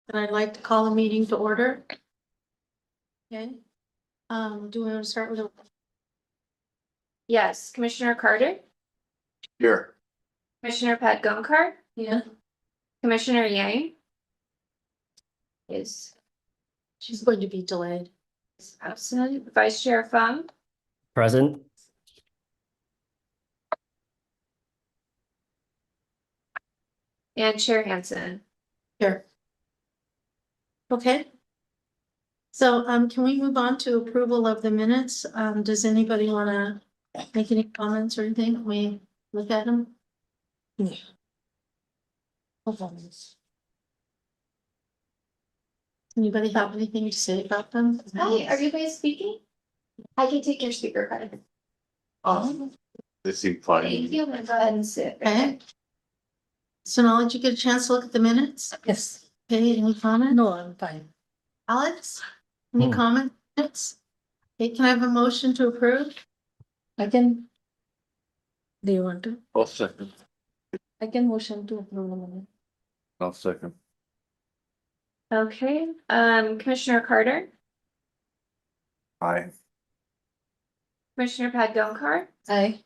And I'd like to call the meeting to order. Okay. Do we want to start with a Yes, Commissioner Carter, Here. Commissioner Pat Gunkar, yeah? Commissioner Yang is She's going to be delayed. absent, Vice Chair Fung, Present. and Chair Hansen. Here. Okay. So, can we move on to approval of the minutes? Does anybody want to make any comments or anything? Can we look at them? Yeah. Anybody have anything to say about them? Hi, are you guys speaking? I can take your speaker card. Awesome. They seem Thank fine. you, and go ahead and sit. Okay. So now did you get a chance to look at the minutes? Yes, Okay, any comment? no, I'm fine. Alex? Any comments? Okay, can I have a motion to approve? I can. Do you want to? I'll second. I can motion to approve the minute. I'll second. Okay, Commissioner Carter, Aye. Commissioner Pat Gunkar, Aye.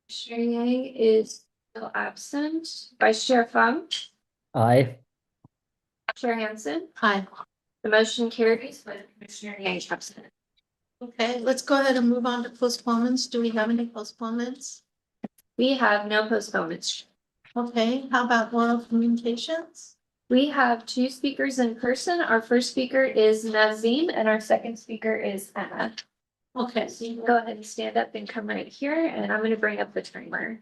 Commissioner Yang is still absent, Vice Chair Fung, Aye. Chair Hansen. Hi. The motion carries with Commissioner Yang absent. Okay, let's go ahead and move on to postponements. Do we have any postponements? We have no postponements. Okay, how about oral communications? We have two speakers in person. Our first speaker is Nazim and our second speaker is Anna. Okay, So you can go ahead and stand up and come right here, and I'm going to bring up the timer.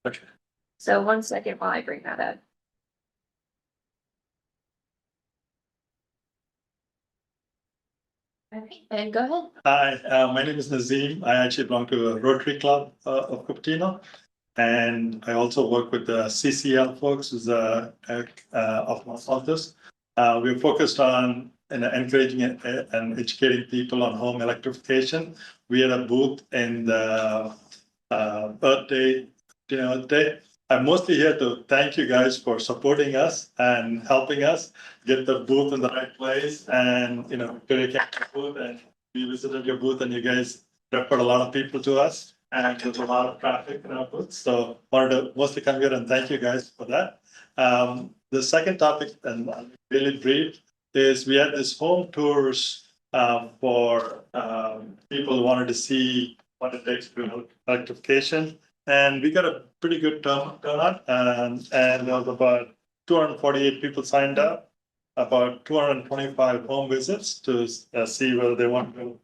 Okay. So 1 second while I bring that up. Okay, and go ahead. Hi, my name is Nazim. I actually belong to a Rotary Club of Cupertino. And I also work with the CCL folks, who's of my office. We're focused on encouraging and educating people on home electrification. We had a booth in the Earth Day, Earth Day. I'm mostly here to thank you guys for supporting us and helping us get the booth in the right place. And Victoria came to the booth and we visited your booth, and you guys referred a lot of people to us. And there's a lot of traffic in our booth. So wanted to mostly come here and thank you guys for that. The second topic, and I'll be really brief, is we had this home tours for people who wanted to see what it takes to do electrification. And we got a pretty good turnout, and there was about 248 people signed up, about 225 home visits to see whether they want to.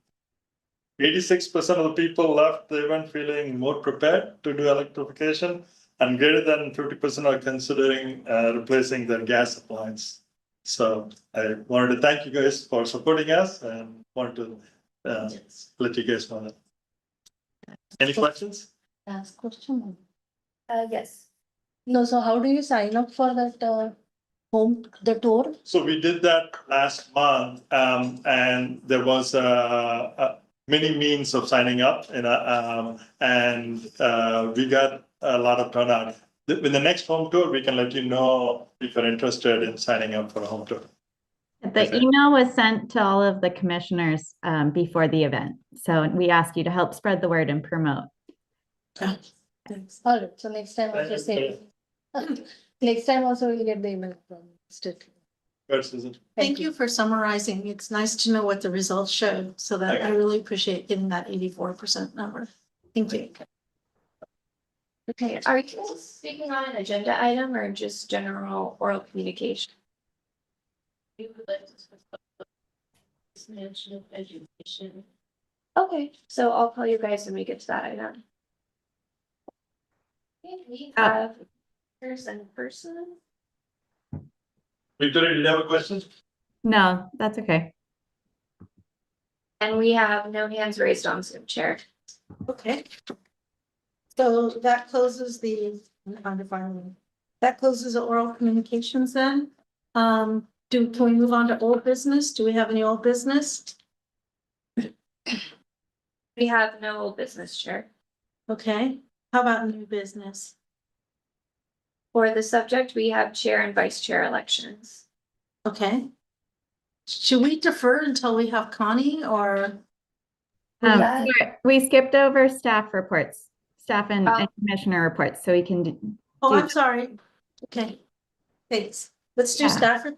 86% of the people left the event feeling more prepared to do electrification, and greater than 50% are considering replacing their gas appliance. So I wanted to thank you guys for supporting us and wanted to let you guys know that. Any questions? Last question. Yes. No, so how do you sign up for that the tour? So we did that last month, and there was many means of signing up, and we got a lot of turnout. With the next home tour, we can let you know if you're interested in signing up for a home tour. The email was sent to all of the commissioners before the event. So we ask you to help spread the word and promote. Thanks. All right, so next time also say. Next time also we'll get the email from State. Good, Susan. Thank you for summarizing. It's nice to know what the results showed, so that I really appreciate getting that 84% number. Thank you. Okay, are you speaking on an agenda item or just general oral communication? Education. Okay, so I'll call you guys when we get to that item. Okay, we have in person. Victoria, did you have a question? No, that's okay. And we have no hands raised on Zoom, Chair. Okay. So that closes that closes the oral communications then. Can we move on to old business? Do we have any old business? We have no old business, Chair. Okay, how about new business? For the subject, we have chair and vice chair elections. Okay. Should we defer until we have Connie or? Sorry, we skipped over staff reports, staff and Oh. commissioner reports, so we can Oh, do I'm that. sorry. Okay. Thanks. Let's do Yeah. Stafford.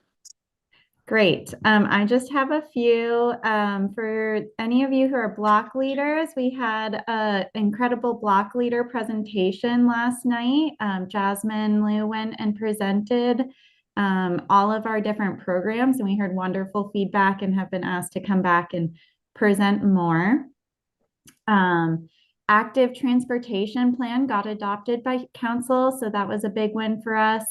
Great. I just have a few. For any of you who are block leaders, we had an incredible block leader presentation last night. Jasmine Liu went and presented all of our different programs, and we heard wonderful feedback and have been asked to come back and present more. Active transportation plan got adopted by council, so that was a big win for us.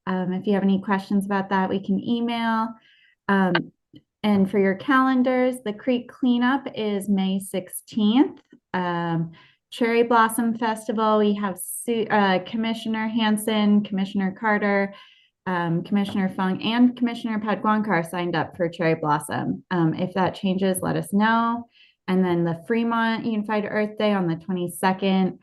If you have any questions about that, we can email. And for your calendars, the creek cleanup is May 16th. Cherry Blossom Festival, we have Commissioner Hanson, Commissioner Carter, Commissioner Fung, and Commissioner Padguankar signed up for Cherry Blossom. If that changes, let us know. And then the Fremont Unified Earth Day on the 22nd.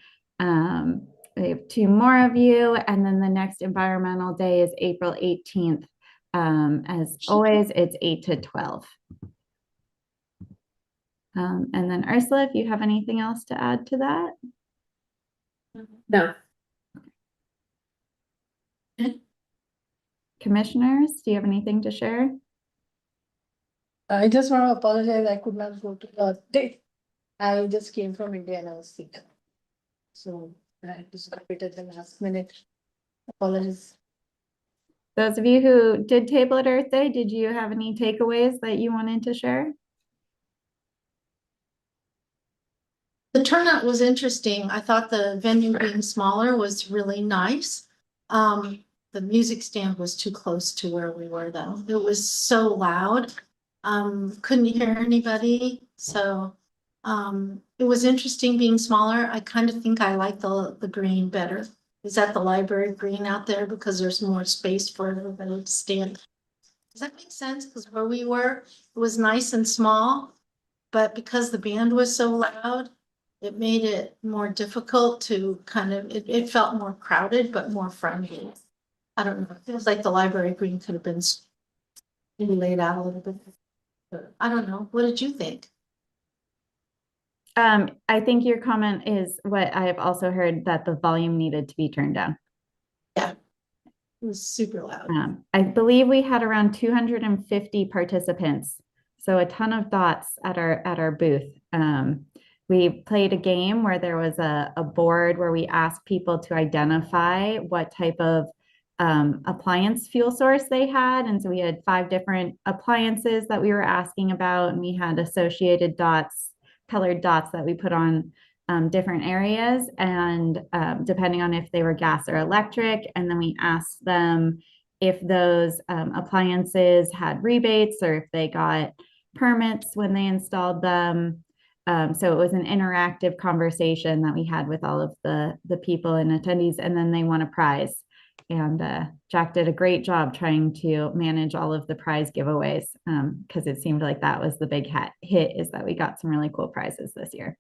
We have 2 more of you. And then the next environmental day is April 18th. As always, it's 8 to 12. And then Ursula, if you have anything else to add to that? No. Commissioners, do you have anything to share? I just want to apologize, I could not go to the day. I just came from India and I was sick. So I had to skip it at the last minute. Apologies. Those of you who did table at Earth Day, did you have any takeaways that you wanted to share? The turnout was interesting. I thought the venue being smaller was really nice. The music stand was too close to where we were though. It was so loud. Couldn't hear anybody. So, it was interesting being smaller. I kind of think I like the green better. Is that the library green out there because there's more space for everybody to stand? Does that make sense? Because where we were, it was nice and small, but because the band was so loud, it made it more difficult to kind of, it felt more crowded, but more friendly. I don't know. It feels like the library green could have been maybe laid out a little bit. But I don't know. What did you think? I think your comment is what I have also heard, that the volume needed to be turned down. It was super loud. I believe we had around 250 participants, so a ton of dots at our booth. We played a game where there was a board where we asked people to identify what type of appliance fuel source they had. And so we had 5 different appliances that we were asking about, and we had associated dots, colored dots that we put on different areas, and depending on if they were gas or electric. And then we asked them if those appliances had rebates or if they got permits when they installed them. So it was an interactive conversation that we had with all of the people and attendees, and then they won a prize. And Jack did a great job trying to manage all of the prize giveaways, because it seemed like that was the big hit, is that we got some really cool prizes this year.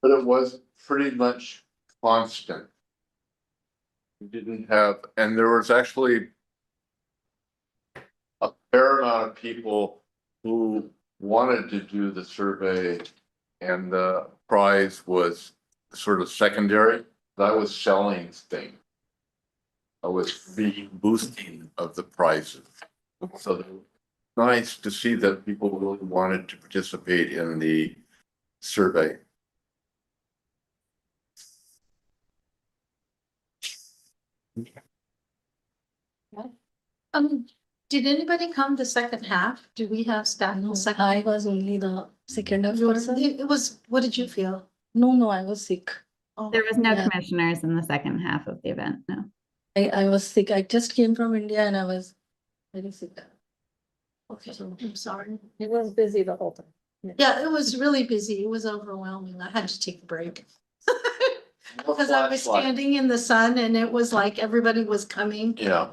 But it was pretty much constant. We didn't have, and there was actually a fair amount of people who wanted to do the survey, and the prize was sort of secondary. That was selling things. I was the boosting of the prizes. So it was nice to see that people really wanted to participate in the survey. Did anybody come the second half? Do we have staff in the second? I was only the second of person. It was, what did you feel? No, I was sick. Oh, There was no Yeah. commissioners in the second half of the event, no. I was sick. I just came from India and I was very sick. okay, I'm sorry. It was busy the whole time. Yeah, it was really busy. It was overwhelming. I had to take a break. Because I was standing in the sun and it was like everybody was coming. Yeah.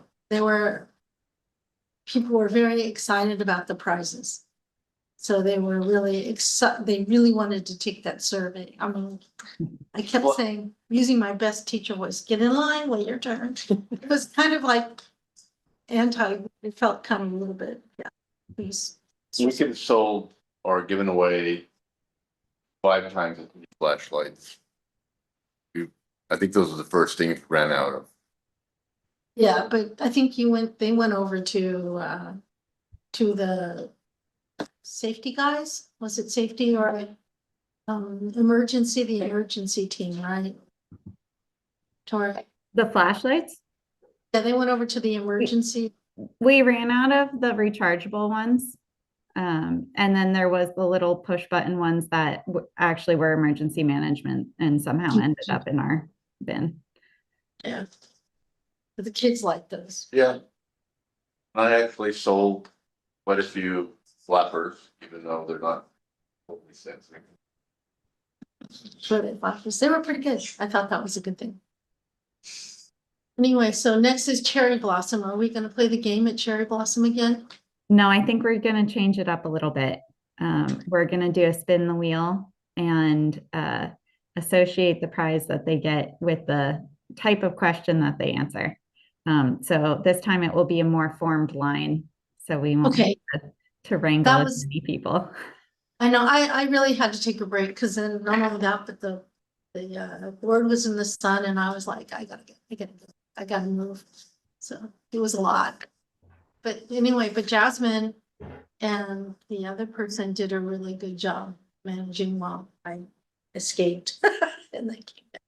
People were very excited about the prizes. So they were really excited. They really wanted to take that survey. I mean, I kept Well- saying, using my best teacher voice, get in line, wait your turn. It was kind of like it felt kind of a little bit, yeah. Please. We could have sold or given away 5 times as many flashlights. I think those are the first things we ran out of. Yeah, but I think they went over to the safety guys. Was it safety or emergency, the emergency team, right? Tori, The flashlights? yeah, they went over to the emergency. We ran out of the rechargeable ones. And then there was the little push button ones that actually were emergency management and somehow ended up in our bin. Yeah. But the kids like those. Yeah. I actually sold quite a few flappers, even though they're not totally sensitive. They were pretty good. I thought that was a good thing. Anyway, so next is Cherry Blossom. Are we gonna play the game at Cherry Blossom again? No, I think we're going to change it up a little bit. We're going to do a spin the wheel and associate the prize that they get with the type of question that they answer. So this time it will be a more formed line. So we won't Okay. have to wrangle That as was- many people. I know, I really had to take a break because then not only that, but the board was in the sun and I was like, I gotta move. So it was a lot. But anyway, but Jasmine and the other person did a really good job managing while I escaped and they came back.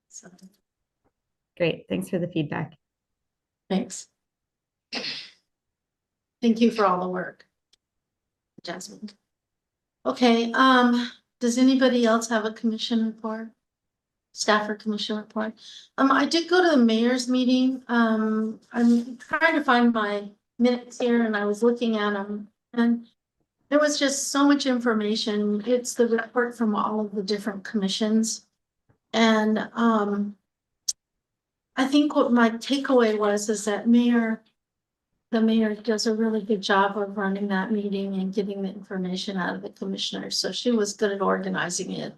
So Great. Thanks for the feedback. thanks. Thank you for all the work, Jasmine. Okay, does anybody else have a commission report? Staff or commission report? I did go to the mayor's meeting. I'm trying to find my minutes here and I was looking at them and there was just so much information. It's the report from all of the different commissions. And, I think what my takeaway was is that the mayor does a really good job of running that meeting and getting the information out of the commissioners. So she was good at organizing it.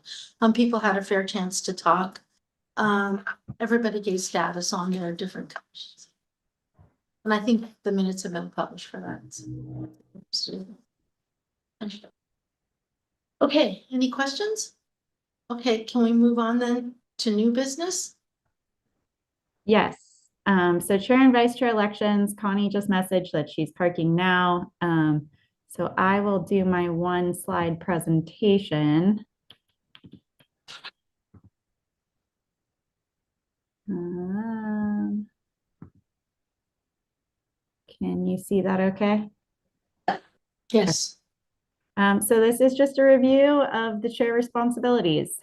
People had a fair chance to talk. Everybody gave status on their different commissions. And I think the minutes have been published for that. So. Okay, any questions? Okay, can we move on then to new business? Yes. So chair and vice chair elections, Connie just messaged that she's parking now. So I will do my 1-slide presentation. Can you see that okay? Yes. So this is just a review of the chair responsibilities.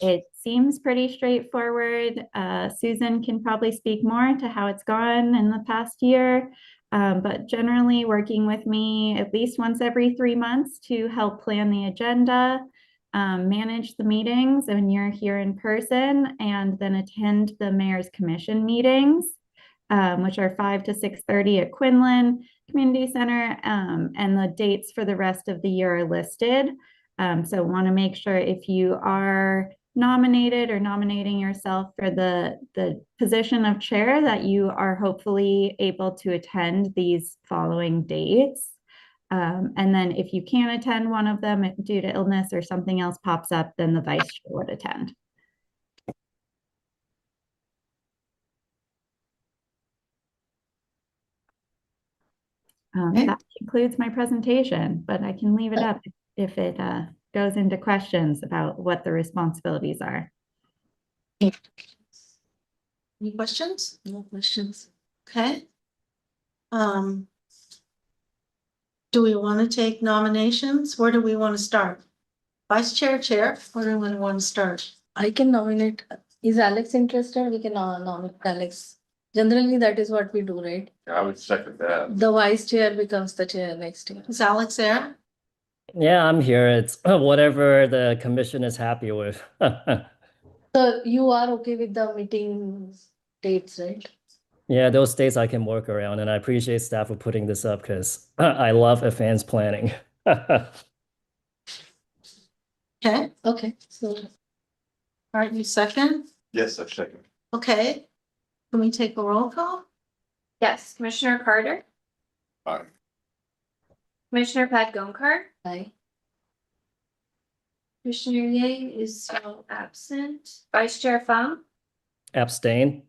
It seems pretty straightforward. Susan can probably speak more to how it's gone in the past year, but generally working with me at least once every 3 months to help plan the agenda, manage the meetings when you're here in person, and then attend the mayor's commission meetings, which are 5 to 6:30 at Quinlan Community Center, and the dates for the rest of the year are listed. So want to make sure if you are nominated or nominating yourself for the position of chair that you are hopefully able to attend these following dates. And then if you can't attend one of them due to illness or something else pops up, then the vice chair would attend. Okay. That concludes my presentation, but I can leave it up if it goes into questions about what the responsibilities are. Any questions? No questions. Okay. Do we want to take nominations? Where do we want to start? Vice chair, chair, where do we want to start? I can nominate. Is Alex interested? We can nominate Alex. Generally, that is what we do, right? I would second that. The vice chair becomes the chair next year. Is Alex there? Yeah, I'm here. It's whatever the commission is happy with. So you are okay with the meeting dates, right? Yeah, those days I can work around, and I appreciate staff for putting this up because I love advanced planning. Okay, Okay, so all right, you second? Yes, I second. Okay. Can we take a roll call? Yes, Commissioner Carter, Aye. Commissioner Pat Gonkar, Aye. Commissioner Yang is still absent, Vice Chair Fung, Abstain.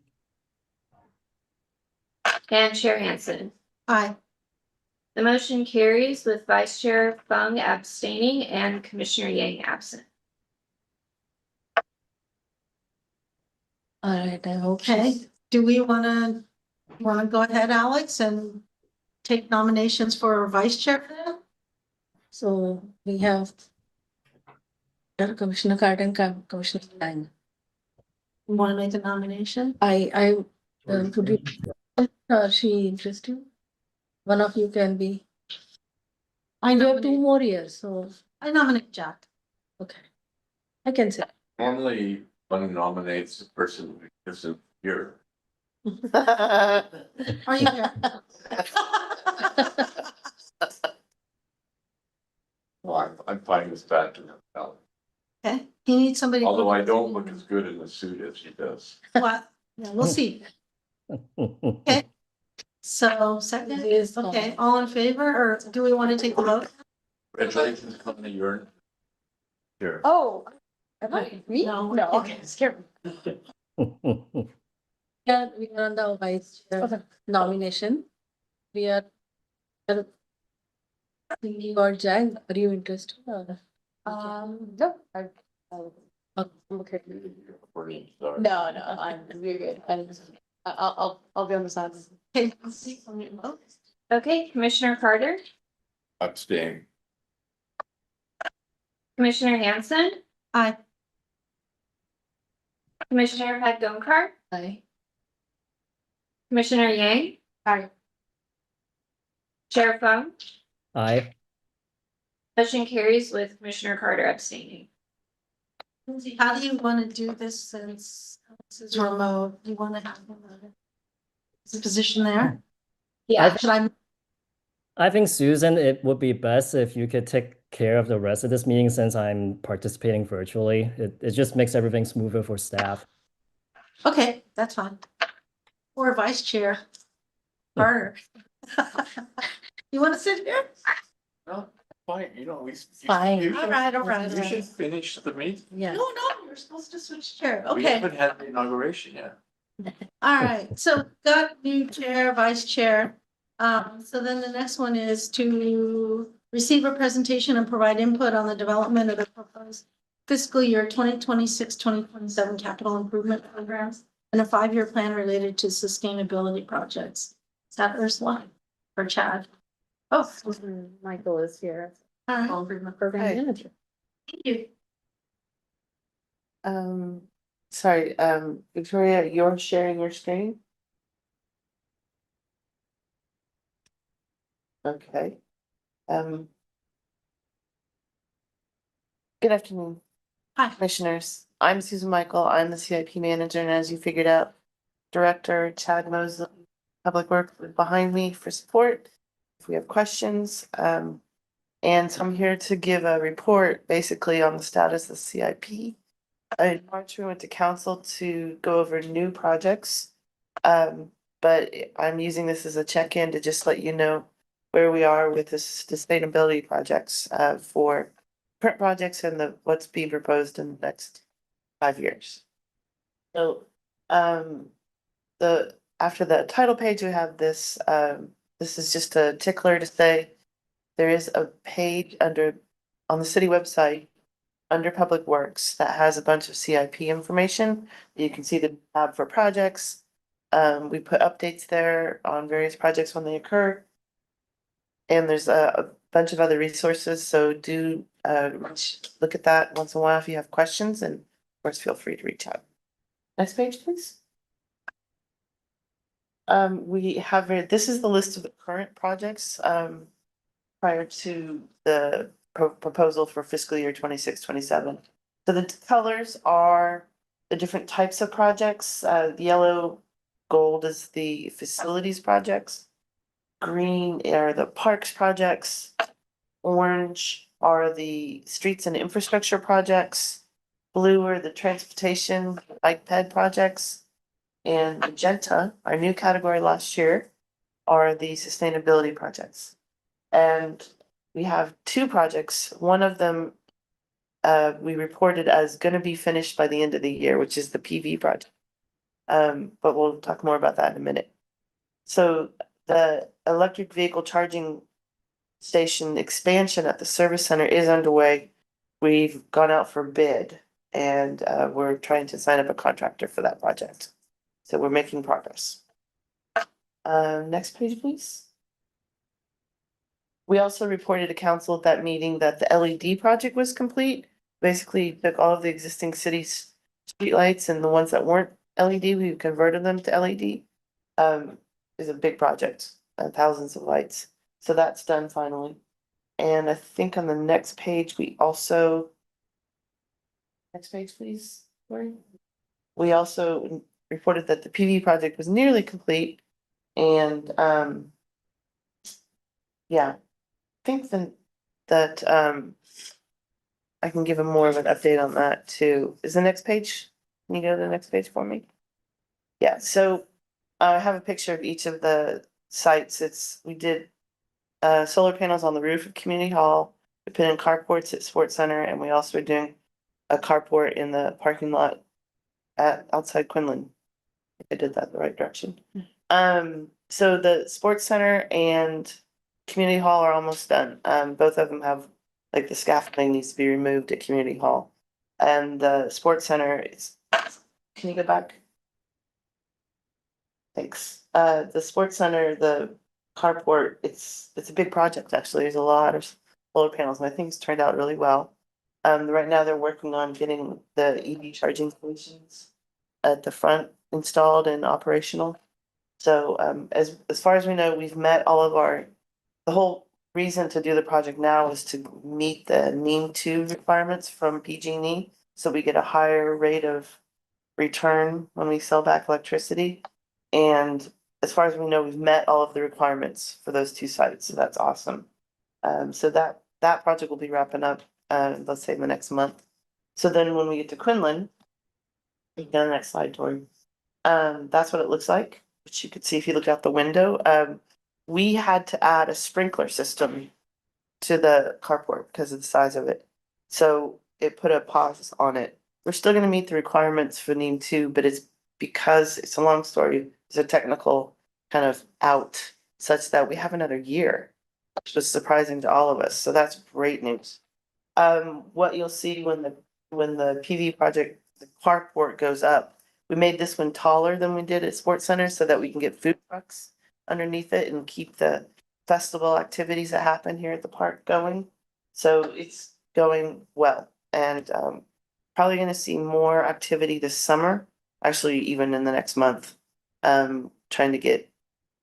and Chair Hansen. Aye. The motion carries with Vice Chair Fung abstaining and Commissioner Yang absent. All right, I hope Okay, she's, do we wanna go ahead, Alex, and take nominations for vice chair for that? so we have Commissioner Carter and Commissioner Lang. You wanna make a nomination? Could we, she interested? One of you can be, I you have 2 nominate, more years, so, I nominate Jack. okay. I can say. Normally, one nominates the person who isn't here. Are you here? Well, I'm fine with that. Okay, he needs somebody. Although I don't look as good in the suit as he does. Well, yeah, we'll see. Okay, so second, Yes, okay, all in favor, or do we want to take a vote? Congratulations, company, you're here. Oh. Am I? Me? No. No, okay, scare me. Yeah, we are on the vice chair nomination. We are. Thinking or Jack, are you interested or? No, okay. Sorry. No, we're good. I'll be on the side. Okay, let's see, let me vote. Okay, Commissioner Carter, Abstain. Commissioner Hansen, Aye. Commissioner Pat Gonkar, Aye. Commissioner Yang. Aye. Chair Fung, Aye. motion carries with Commissioner Carter abstaining. Lindsay, how do you want to do this since this is remote? Do you want to have a position there? Yeah, Should I? I think Susan, it would be best if you could take care of the rest of this meeting since I'm participating virtually. It just makes everything smoother for staff. Okay, that's fine. Or vice chair. Carter. You want to sit here? No, fine, you know, we. Fine. All right, all right. You should finish the meeting. Yeah. No, you're supposed to switch chair. We Okay. haven't had the inauguration yet. All right, so got new chair, vice chair. So then the next one is to receive a presentation and provide input on the development of the proposed fiscal year 2026-2027 capital improvement programs and a 5-year plan related to sustainability projects. Is that Ursula or Chad? Oh, Michael is here. all right, Improvement Program Hi. Manager. thank you. Sorry, Victoria, you're sharing your screen? Okay. Good afternoon. Hi. Commissioners. I'm Susan Michael. I'm the CIP manager, and as you figured out, Director Chad Mosley, Public Works behind me for support. If we have questions, and so I'm here to give a report basically on the status of CIP. In March, we went to council to go over new projects. But I'm using this as a check-in to just let you know where we are with the sustainability projects, for current projects and what's being proposed in the next 5 years. So, after the title page, we have this, this is just a tickler to say there is a page on the city website under Public Works that has a bunch of CIP information. You can see the tab for projects. We put updates there on various projects when they occur. And there's a bunch of other resources, so do look at that once in a while if you have questions, and of course, feel free to reach out. Next page, please. We have, this is the list of the current projects prior to the proposal for fiscal year 26-27. So the colors are the different types of projects. The yellow gold is the facilities projects. Green are the parks projects. Orange are the streets and infrastructure projects. Blue are the transportation bike ped projects. And magenta, our new category last year, are the sustainability projects. And we have two projects. One of them we reported as gonna be finished by the end of the year, which is the PV project. But we'll talk more about that in a minute. So the electric vehicle charging station expansion at the service center is underway. We've gone out for bid and we're trying to sign up a contractor for that project. So we're making progress. Next page, please. We also reported to council at that meeting that the LED project was complete. Basically took all of the existing cities streetlights and the ones that weren't LED, we converted them to LED. Is a big project, thousands of lights. So that's done finally. And I think on the next page, we also. Next page, please, Lori. We also reported that the PV project was nearly complete and yeah, I think that I can give him more of an update on that too. Is the next page? Can you go to the next page for me? Yeah, so I have a picture of each of the sites. We did solar panels on the roof of Community Hall. We put in carports at Sports Center, and we also are doing a carport in the parking lot at outside Quinlan. If I did that the right direction. So the Sports Center and Community Hall are almost done. Both of them have, like, the scaffolding needs to be removed at Community Hall. And the Sports Center is, can you go back? Thanks. The Sports Center, the carport, it's a big project, actually. There's a lot of solar panels, and I think it's turned out really well. Right now they're working on getting the EV charging stations at the front installed and operational. So, as far as we know, we've met all of the whole reason to do the project now is to meet the NEEM 2 requirements from PG&E, so we get a higher rate of return when we sell back electricity. And as far as we know, we've met all of the requirements for those two sites, so that's awesome. So that project will be wrapping up, let's say in the next month. So then when we get to Quinlan, you can go to the next slide, Tori. That's what it looks like, which you could see if you look out the window. We had to add a sprinkler system to the carport because of the size of it. So it put a pause on it. We're still gonna meet the requirements for NEEM 2, but it's because it's a long story, it's a technical kind of out such that we have another year, which was surprising to all of us. So that's great news. What you'll see when the PV project, the carport goes up, we made this one taller than we did at Sports Center so that we can get food trucks underneath it and keep the festival activities that happen here at the park going. So it's going well, and probably gonna see more activity this summer, actually even in the next month, trying to get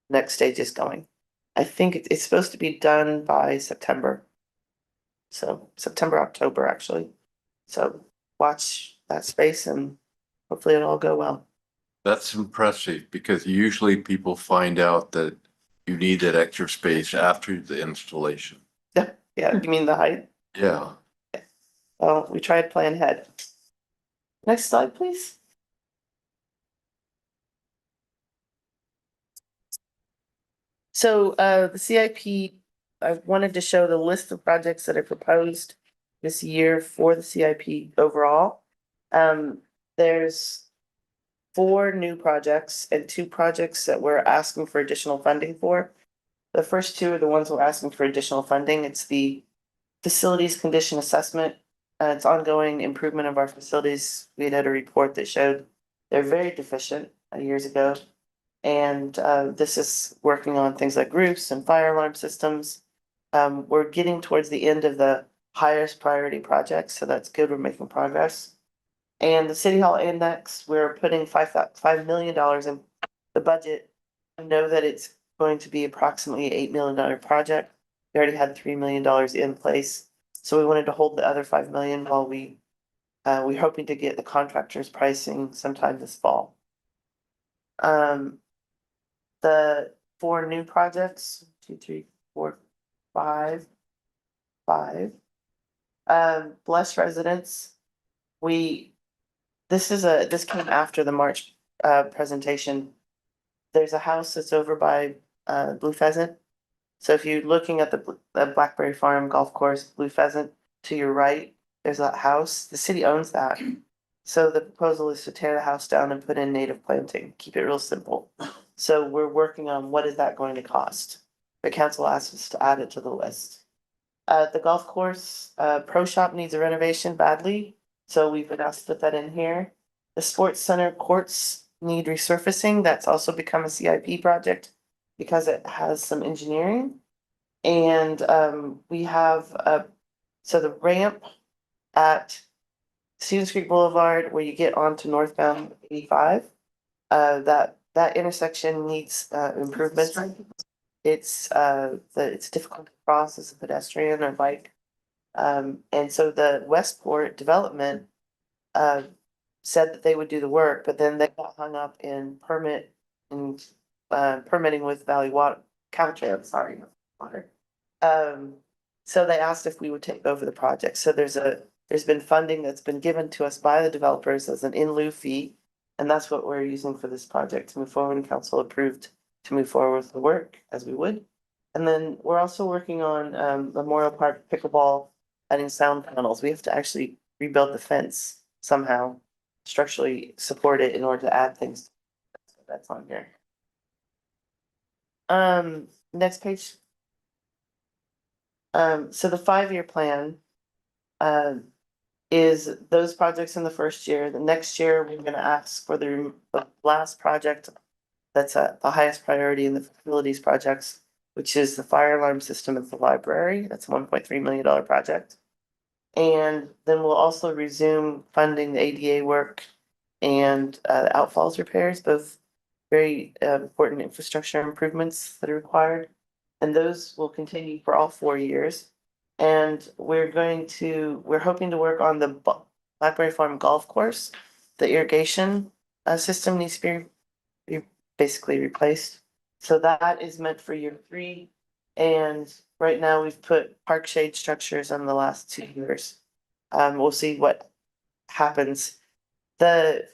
next stages going. I think it's supposed to be done by September. So September, October, actually. So watch that space and hopefully it'll all go well. That's impressive because usually people find out that you need that extra space after the installation. Yeah, yeah, you mean the height? Yeah. Well, we tried to plan ahead. Next slide, please. So the CIP, I wanted to show the list of projects that are proposed this year for the CIP overall. There's 4 new projects and 2 projects that we're asking for additional funding for. The first 2 are the ones we're asking for additional funding. It's the facilities condition assessment. It's ongoing improvement of our facilities. We had a report that showed they're very deficient years ago. And this is working on things like roofs and fire alarm systems. We're getting towards the end of the highest priority projects, so that's good. We're making progress. And the City Hall Index, we're putting $5 million in the budget. I know that it's going to be approximately $8 million project. We already had $3 million in place, so we wanted to hold the other $5 million while we're hoping to get the contractor's pricing sometime this fall. The 4 new projects, 2, 3, 4, 5. Bless residents. This came after the March presentation. There's a house that's over by Blue Pheasant. So if you're looking at the Blackberry Farm Golf Course, Blue Pheasant, to your right, there's that house. The city owns that. So the proposal is to tear the house down and put in native planting, keep it real simple. So we're working on what is that going to cost? The council asked us to add it to the list. The golf course, pro shop needs a renovation badly, so we've been asked to put that in here. The sports center courts need resurfacing. That's also become a CIP project because it has some engineering. And we have so the ramp at Stevens Creek Boulevard where you get onto northbound 85. That intersection needs improvements. It's difficult to cross as a pedestrian or bike. And so the Westport development said that they would do the work, but then they got hung up in permitting with Valley Water, Caltrans, sorry, water. So they asked if we would take over the project. So there's been funding that's been given to us by the developers as an in lieu fee. And that's what we're using for this project to move forward, and council approved to move forward with the work as we would. And then we're also working on Memorial Park pickleball, adding sound panels. We have to actually rebuild the fence somehow, structurally support it in order to add things. That's on here. Next page. So the 5-year plan is those projects in the first year. The next year, we're gonna ask for the last project that's the highest priority in the facilities projects, which is the fire alarm system at the library. That's a $1.3 million project. And then we'll also resume funding the ADA work and outfalls repairs, both very important infrastructure improvements that are required. And those will continue for all 4 years. And we're hoping to work on the Blackberry Farm Golf Course. The irrigation system needs to be basically replaced. So that is meant for year 3. And right now we've put park shade structures on the last 2 years. We'll see what happens. The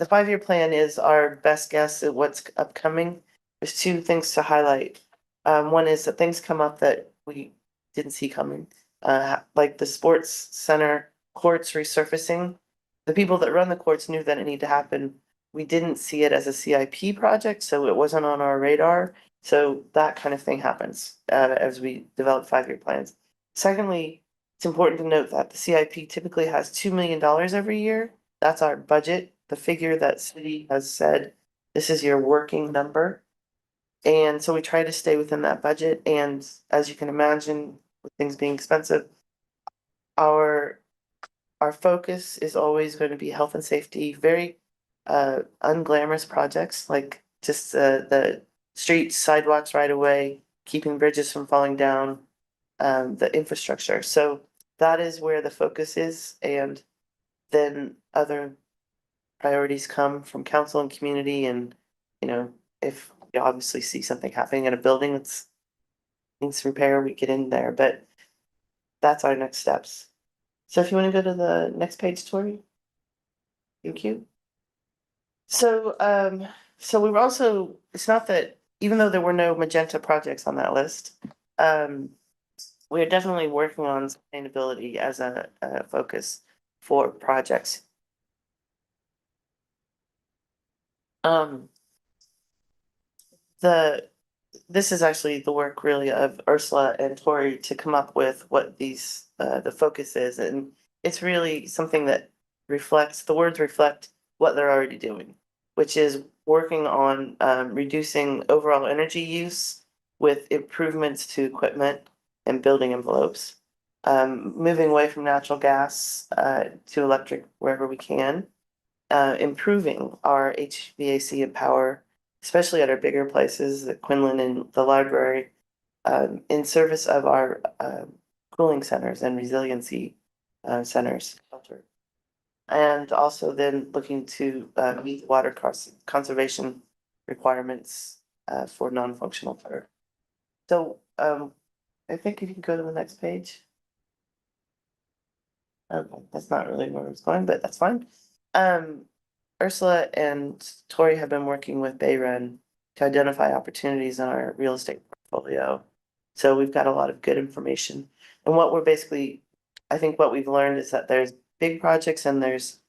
5-year plan is our best guess at what's upcoming. There's 2 things to highlight. One is that things come up that we didn't see coming, like the sports center courts resurfacing. The people that run the courts knew that it needed to happen. We didn't see it as a CIP project, so it wasn't on our radar. So that kind of thing happens as we develop 5-year plans. Secondly, it's important to note that the CIP typically has $2 million every year. That's our budget, the figure that city has said, this is your working number. And so we try to stay within that budget. And as you can imagine, with things being expensive, our focus is always going to be health and safety, very unglamorous projects like just the streets, sidewalks right away, keeping bridges from falling down, the infrastructure. So that is where the focus is. And then other priorities come from council and community. And, if you obviously see something happening in a building that's needs repair, we get in there. But that's our next steps. So if you want to go to the next page, Tori. Thank you. So we were also, it's not that, even though there were no magenta projects on that list, we're definitely working on sustainability as a focus for projects. This is actually the work really of Ursula and Tori to come up with what these the focus is, and it's really something that the words reflect what they're already doing, which is working on reducing overall energy use with improvements to equipment and building envelopes, moving away from natural gas to electric wherever we can, improving our HVAC and power, especially at our bigger places, at Quinlan and the library, in service of our cooling centers and resiliency centers. And also then looking to meet water conservation requirements for non-functional water. So I think if you can go to the next page. Okay, that's not really where it's going, but that's fine. Ursula and Tori have been working with Bay Run to identify opportunities in our real estate portfolio. So we've got a lot of good information. And what we're basically, I think what we've learned is that there's big projects and there's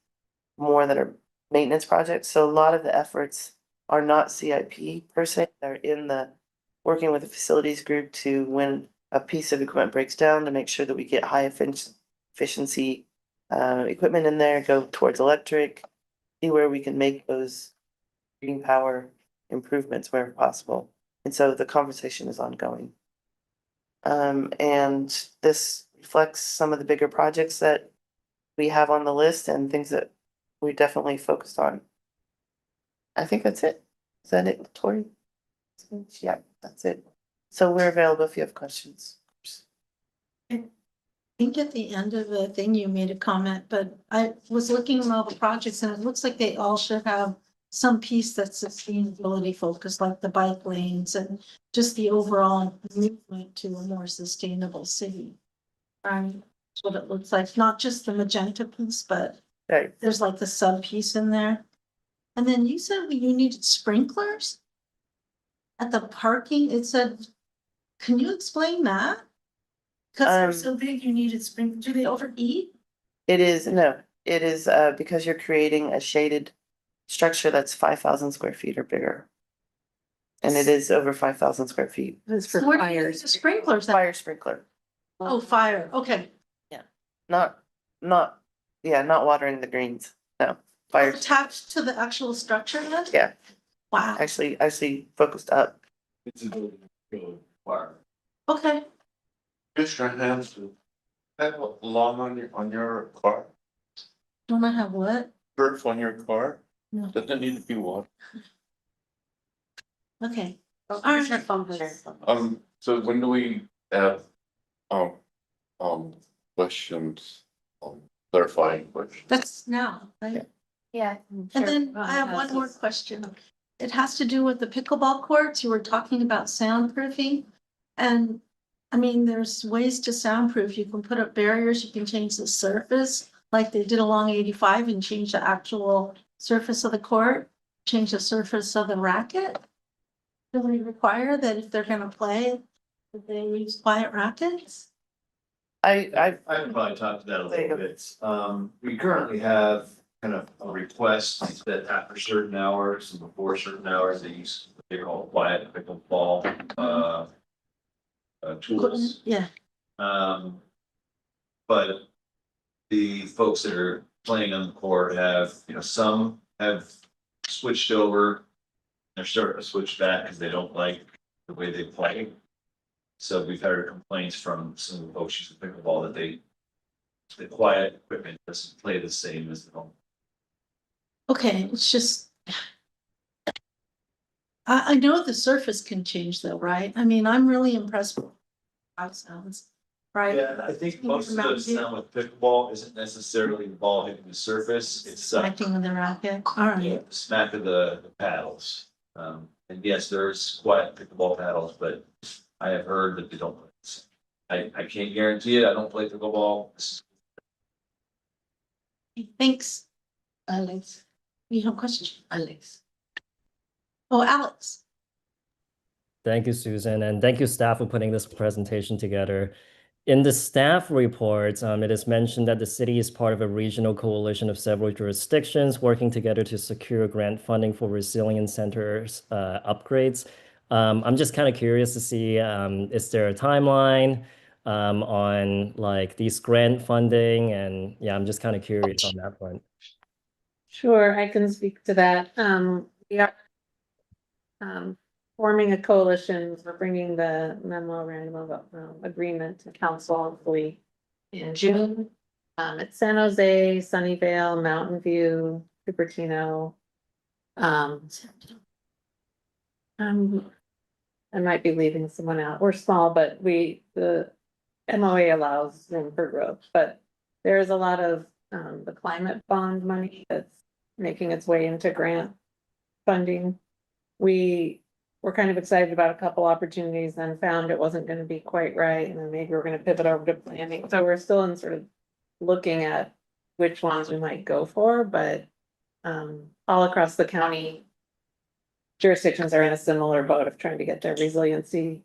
more that are maintenance projects. So a lot of the efforts are not CIP per se. They're in the working with the facilities group to when a piece of equipment breaks down to make sure that we get high efficiency equipment in there, go towards electric, see where we can make those green power improvements where possible. And so the conversation is ongoing. And this reflects some of the bigger projects that we have on the list and things that we definitely focused on. I think that's it. Is that it, Tori? Yeah, that's it. So we're available if you have questions. I think at the end of the thing, you made a comment, but I was looking at all the projects and it looks like they all should have some piece that's sustainability focused, like the bike lanes and just the overall movement to a more sustainable city. That's what it looks like, not just the magenta piece, but Right. there's like the sub piece in there. And then you said you needed sprinklers at the parking. It said, can you explain that? Because they're so big, you needed sprinklers. Do they overheat? It is, no, it is because you're creating a shaded structure that's 5,000 square feet or bigger. And it is over 5,000 square feet. It's So for where do you fires. use the sprinklers? Fire sprinkler, Oh, fire, okay. not, yeah, not watering the greens, no, fire, Attached to the actual structure then? yeah, Wow, actually focused up. It's a building code requirement. okay. Commissioner Hanson, have a lawn on your car, Don't I have what? turf on your car? No. Doesn't need to be water. Okay, Commissioner So when do we have, questions, clarifying questions? that's now, right? Yeah. And then I have one more question. It has to do with the pickleball courts. You were talking about soundproofing. And I mean, there's ways to soundproof. You can put up barriers, you can change the surface, like they did along 85 and change the actual surface of the court, change the surface of the racket. Do we require that if they're gonna play, that they use quiet rackets? I I can probably talk to that a There you little bit. We currently have kind of a request that after certain hours and before certain hours, they use what they call quiet pickleball, tools. Yeah, But the folks that are playing on the court have, some have switched over. They're starting to switch back because they don't like the way they play. So we've heard complaints from some of the folks using pickleball that the quiet equipment doesn't play the same as the home. okay, it's just. I know the surface can change though, right? I mean, I'm really impressed with how it sounds, right? Yeah, and I think most of the sound with pickleball isn't necessarily the ball hitting the surface, it's Connecting with the racket, all right. the smack of the paddles. And yes, there's quiet pickleball paddles, but I have heard that they don't play the same. I can't guarantee it, I don't play pickleball. Thanks. Alex, You have a question? Alex. Oh, Alex. Thank you, Susan, and thank you, staff, for putting this presentation together. In the staff report, it is mentioned that the city is part of a regional coalition of several jurisdictions working together to secure grant funding for resilience centers upgrades. I'm just kind of curious to see, is there a timeline on like these grant funding? And yeah, I'm just kind of curious on that front. Sure, I can speak to that. We are forming a coalition. We're bringing the memorandum of agreement to council hopefully in June. It's San Jose, Sunnyvale, Mountain View, Cupertino. I might be leaving someone out. We're small, but the MOA allows room for growth, but there's a lot of the climate bond money that's making its way into grant funding. We were kind of excited about a couple opportunities, then found it wasn't gonna be quite right, and then maybe we're gonna pivot over to planning. So we're still in sort of looking at which ones we might go for, but all across the county, jurisdictions are in a similar boat of trying to get their resiliency,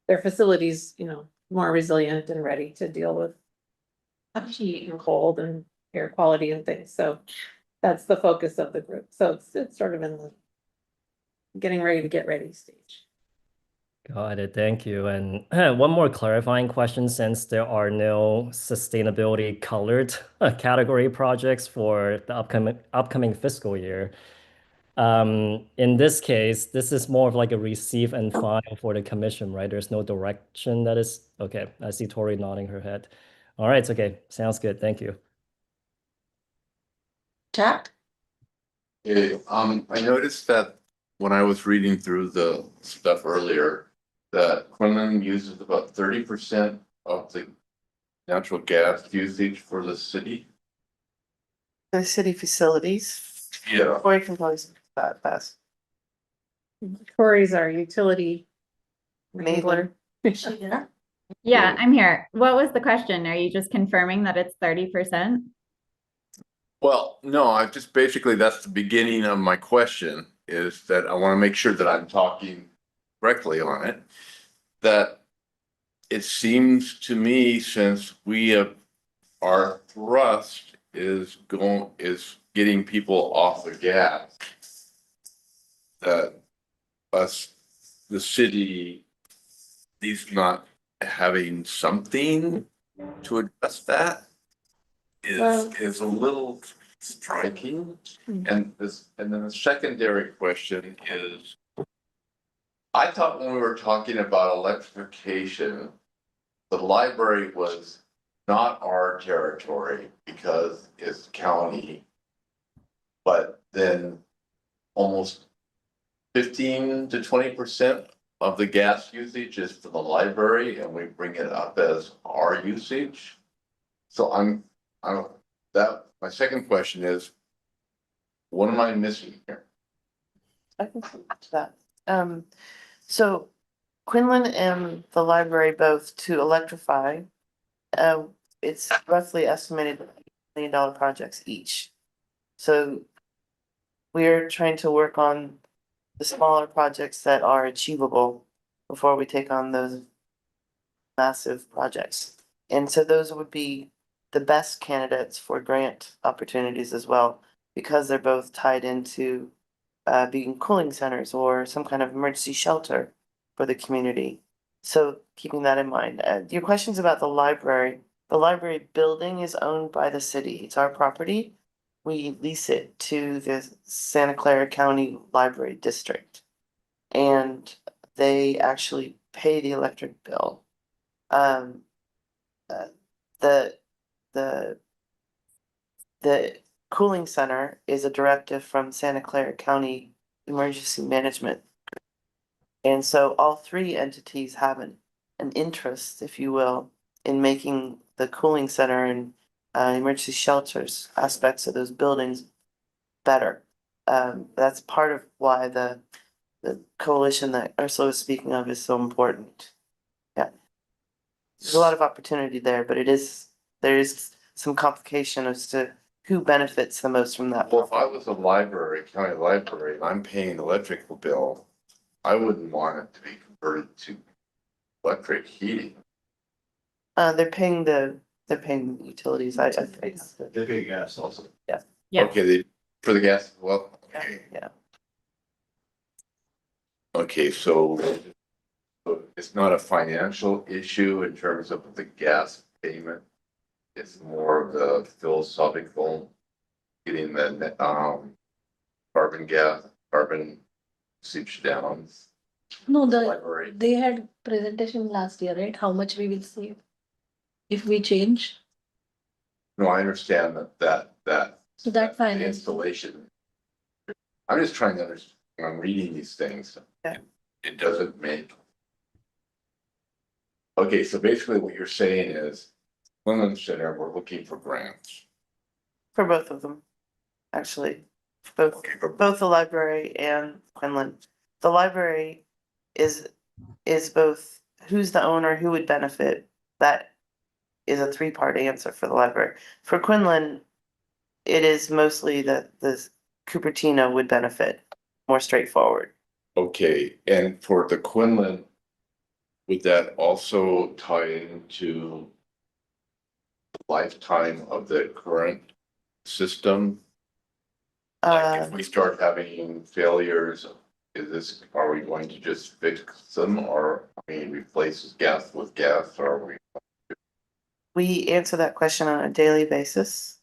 their facilities, more resilient and ready to deal with heat and cold and air quality and things. So that's the focus of the group. So it's sort of in the getting ready to get ready stage. Got it. Thank you. And one more clarifying question, since there are no sustainability colored category projects for the upcoming fiscal year. In this case, this is more of like a receive and file for the commission, right? There's no direction that is okay. I see Tori nodding her head. All right, okay. Sounds good. Thank you. Jack? Okay, I noticed that when I was reading through the stuff earlier, that Quinlan uses about 30% of the natural gas usage for the city. The city facilities. Yeah. Or you can probably speak to that best. Corey's our utility Enabler. enabler. Yeah, I'm here. What was the question? Are you just confirming that it's 30%? Well, no, I just basically, that's the beginning of my question, is that I want to make sure that I'm talking correctly on it. That it seems to me, since we have, our thrust is getting people off the gas. That us, the city, needs not having something to address that is a little striking. And then the secondary question is, I thought when we were talking about electrification, the library was not our territory because it's county. But then almost 15 to 20% of the gas usage is for the library, and we bring it up as our usage. So my second question is, what am I missing here? I can come back to that. So Quinlan and the library both to electrify, it's roughly estimated $1 million projects each. So we're trying to work on the smaller projects that are achievable before we take on those massive projects. And so those would be the best candidates for grant opportunities as well, because they're both tied into being cooling centers or some kind of emergency shelter for the community. So keeping that in mind, your questions about the library building is owned by the city. It's our property. We lease it to the Santa Clara County Library District. And they actually pay the electric bill. The cooling center is a directive from Santa Clara County Emergency Management. And so all three entities have an interest, if you will, in making the cooling center and emergency shelters aspects of those buildings better. That's part of why the coalition that Ursula was speaking of is so important. Yeah. There's a lot of opportunity there, but there is some complication as to who benefits the most from that. Well, if I was a county library, and I'm paying electrical bill, I wouldn't want it to be converted to electric heating. They're paying the utilities. I think. They pay gas also. Yeah. Okay, for the gas, well, okay. Yeah. Okay, so it's not a financial issue in terms of the gas payment. It's more of the philosophical, getting the carbon usage down. No, Library. they had presentation last year, right? How much we will save if we change. No, I understand that. So that the finance. installation. I'm just trying to understand, when I'm reading these things. Yeah. It doesn't make. Okay, so basically what you're saying is, Women's Center, we're looking for grants. For both of them, actually, both the library and Quinlan. The library is both who's the owner, who would benefit. That is a three-part answer for the library. For Quinlan, it is mostly that the Cupertino would benefit, more straightforward. Okay, and for the Quinlan, would that also tie into the lifetime of the current system? Like if we start having failures, are we going to just fix them, or, I mean, replace gas with gas, or are we? We answer that question on a daily basis.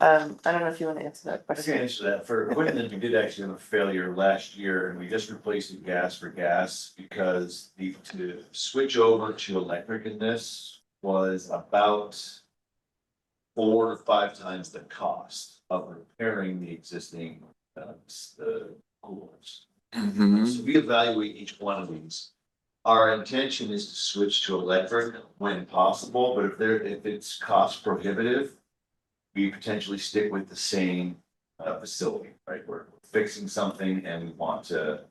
I don't know if you want to answer that I can question. answer that. For equipment, we did actually have a failure last year and we just replaced the gas for gas because to switch over to electric in this was about 4 to 5 times the cost of repairing the existing, the coolers. So we evaluate each one of these. Our intention is to switch to electric when possible, but if it's cost prohibitive, we potentially stick with the same facility, right? We're fixing something and we want to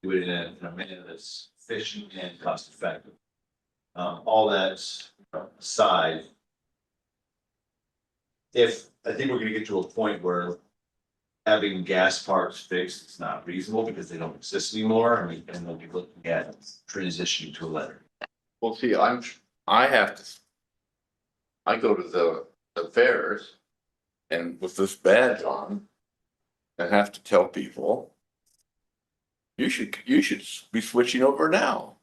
do it in a manner that's efficient and cost effective. All that aside, I think we're gonna get to a point where having gas parts fixed is not reasonable because they don't exist anymore, and we'll be looking at transitioning to electric. Well, see, I go to the fairs and with this badge on and have to tell people, you should be switching over now.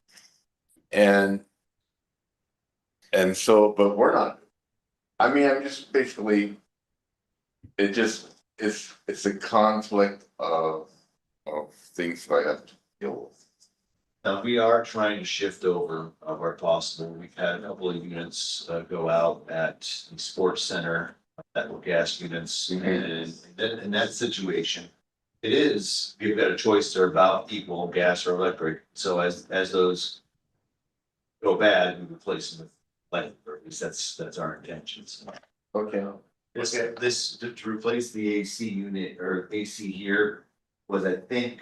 And so, but we're not, I mean, I'm just basically, it's a conflict of things that I have to deal with. Now, we are trying to shift over where possible. We've had a couple of units go out at the sports center that were gas units, and in that situation, you've got a choice. They're about equal, gas or electric. So as those go bad, we replace them with electric, or at least that's our intentions. Okay. This to replace the AC unit or AC here was, I think,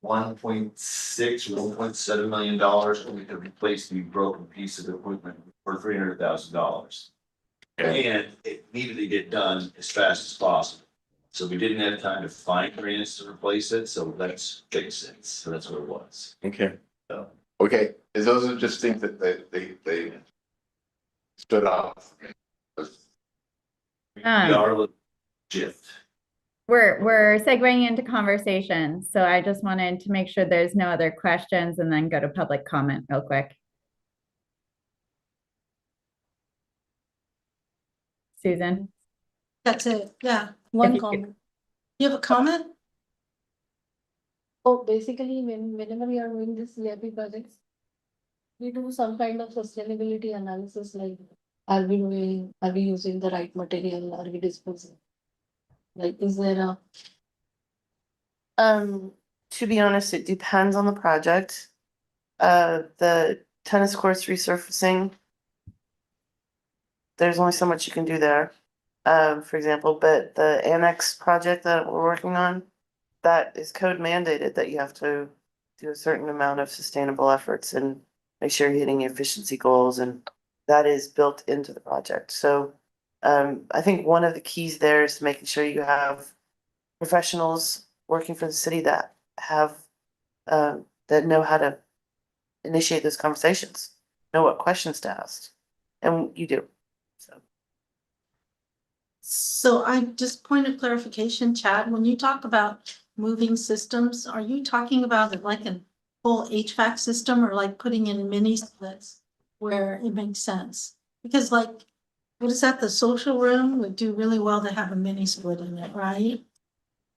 $1.6 or $1.7 million, and we could replace the broken piece of equipment for $300,000. And it needed to get done as fast as possible. So we didn't have time to find grants to replace it, so let's fix it. So that's what it was. Okay. So Okay, those are just things that they stood out. we are a little shift. We're segueing into conversation, so I just wanted to make sure there's no other questions and then go to public comment real quick. Susan? That's it, yeah. One comment. You have a comment? So basically, whenever we are doing this CIP projects, we do some kind of sustainability analysis, like are we using the right material, are we disposing? Like, is there a To be honest, it depends on the project. The tennis courts resurfacing, there's only so much you can do there. For example, but the annex project that we're working on, that is code mandated that you have to do a certain amount of sustainable efforts and make sure you're hitting your efficiency goals, and that is built into the project. So I think one of the keys there is making sure you have professionals working for the city that have that know how to initiate those conversations, know what questions to ask, and you do. So I just point of clarification, Chad, when you talk about moving systems, are you talking about it like a full HVAC system or like putting in mini splits where it makes sense? Because like, what is that? The social room would do really well to have a mini split in it, right?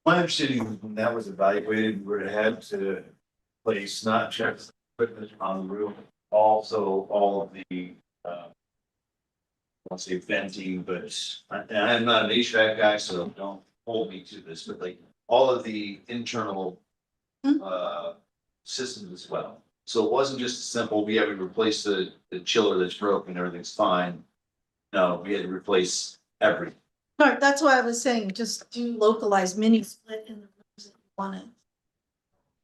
My understanding when that was evaluated, we had to place not just equipment on the roof, also all of the, I won't say venting, but and I'm not an HVAC guy, so don't hold me to this, but like all of the internal systems as well. So it wasn't just a simple, we have to replace the chiller that's broken, everything's fine. No, we had to replace everything. Right, that's why I was saying, just do localized mini split in the rooms that you wanted.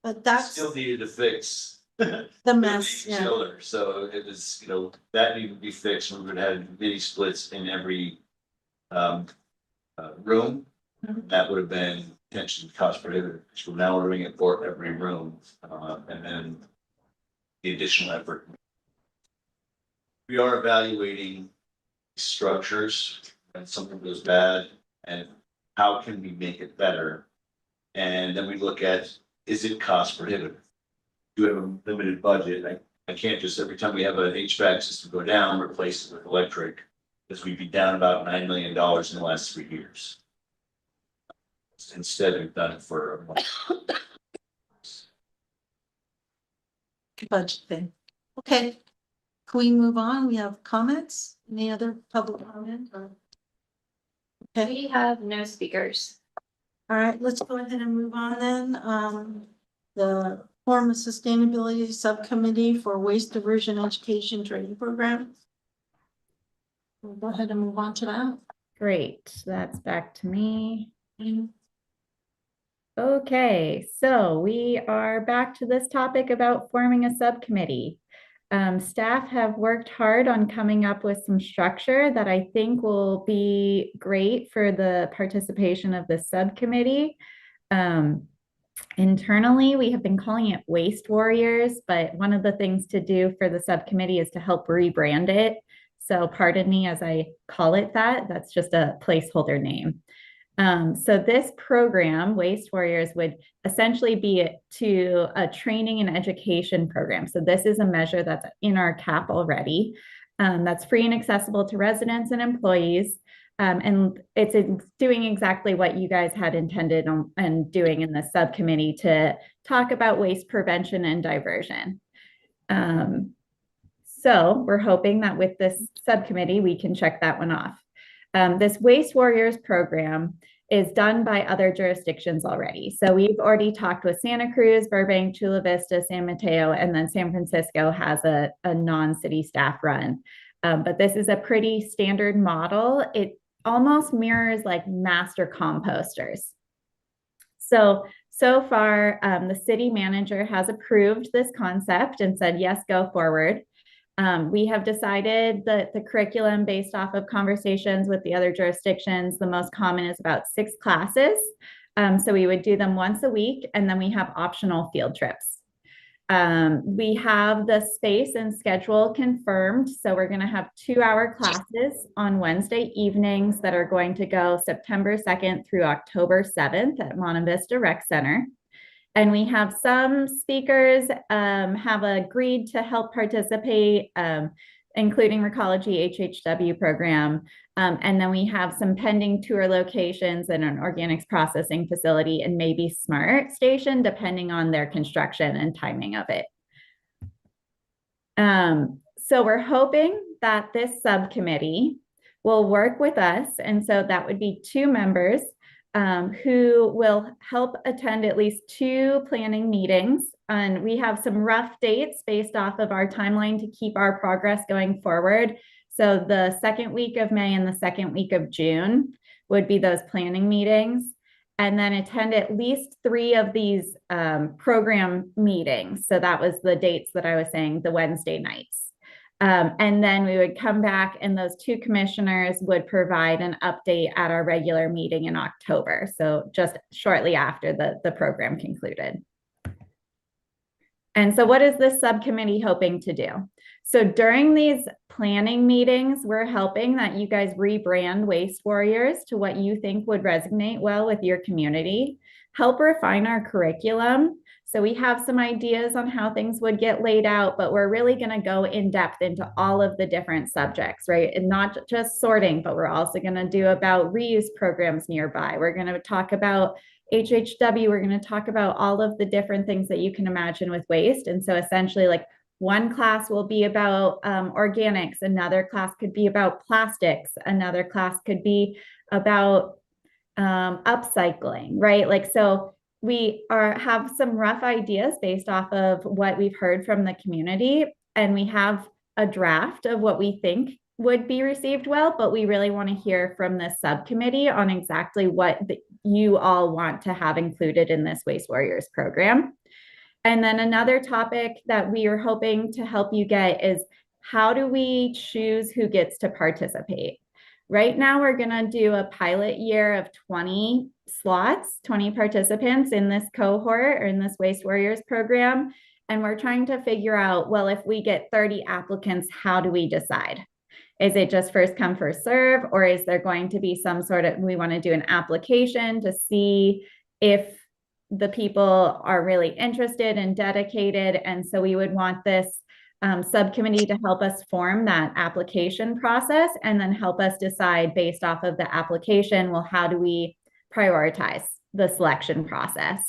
But that's Still needed to fix the mess, yeah. chiller, so it was, that needed to be fixed. We would have mini splits in every room. Mhm. That would have been potentially cost prohibitive. So now we're doing it for every room, and then the additional effort. We are evaluating structures when something goes bad and how can we make it better? And then we look at, is it cost prohibitive? Do we have a limited budget? I can't just every time we have an HVAC system go down, replace it with electric, because we'd be down about $9 million in the last 3 years. Instead, we've done it for a month. Budget thing. Okay. Can we move on? We have comments? Any other public comment or? Okay, We have no speakers. all right, let's go ahead and move on then. The form of sustainability subcommittee for waste diversion education training program. We'll go ahead and move on to that. Great, that's back to me. Okay, so we are back to this topic about forming a subcommittee. Staff have worked hard on coming up with some structure that I think will be great for the participation of the subcommittee. Internally, we have been calling it Waste Warriors, but one of the things to do for the subcommittee is to help rebrand it. So pardon me as I call it that, that's just a placeholder name. So this program, Waste Warriors, would essentially be to a training and education program. So this is a measure that's in our cap already. That's free and accessible to residents and employees. And it's doing exactly what you guys had intended and doing in the subcommittee to talk about waste prevention and diversion. So we're hoping that with this subcommittee, we can check that one off. This Waste Warriors program is done by other jurisdictions already. So we've already talked with Santa Cruz, Burbank, Chula Vista, San Mateo, and then San Francisco has a non-city staff run. But this is a pretty standard model. It almost mirrors like master composters. So far, the city manager has approved this concept and said, yes, go forward. We have decided that the curriculum based off of conversations with the other jurisdictions, the most common is about 6 classes. So we would do them once a week, and then we have optional field trips. We have the space and schedule confirmed. So we're going to have 2-hour classes on Wednesday evenings that are going to go September 2nd through October 7th at Monte Vista Rec Center. And we have some speakers have agreed to help participate, including Recology HHW program. And then we have some pending tour locations and an organics processing facility and maybe Smart Station, depending on their construction and timing of it. So we're hoping that this subcommittee will work with us. And so that would be 2 members who will help attend at least 2 planning meetings. And we have some rough dates based off of our timeline to keep our progress going forward. So the 2nd week of May and the 2nd week of June would be those planning meetings. And then attend at least 3 of these program meetings. So that was the dates that I was saying, the Wednesday nights. And then we would come back and those 2 commissioners would provide an update at our regular meeting in October. So just shortly after the program concluded. And so what is this subcommittee hoping to do? So during these planning meetings, we're helping that you guys rebrand Waste Warriors to what you think would resonate well with your community, help refine our curriculum. So we have some ideas on how things would get laid out, but we're really going to go in depth into all of the different subjects, right? And not just sorting, but we're also going to do about reuse programs nearby. We're going to talk about HHW. We're going to talk about all of the different things that you can imagine with waste. And so essentially, like, one class will be about organics, another class could be about plastics, another class could be about upcycling, right? Like, so we have some rough ideas based off of what we've heard from the community, and we have a draft of what we think would be received well, but we really want to hear from the subcommittee on exactly what you all want to have included in this Waste Warriors program. And then another topic that we are hoping to help you get is, how do we choose who gets to participate? Right now, we're gonna do a pilot year of 20 slots, 20 participants in this cohort or in this Waste Warriors program. And we're trying to figure out, well, if we get 30 applicants, how do we decide? Is it just first come, first serve, or is there going to be some sort of, we want to do an application to see if the people are really interested and dedicated? And so we would want this subcommittee to help us form that application process and then help us decide based off of the application, well, how do we prioritize the selection process?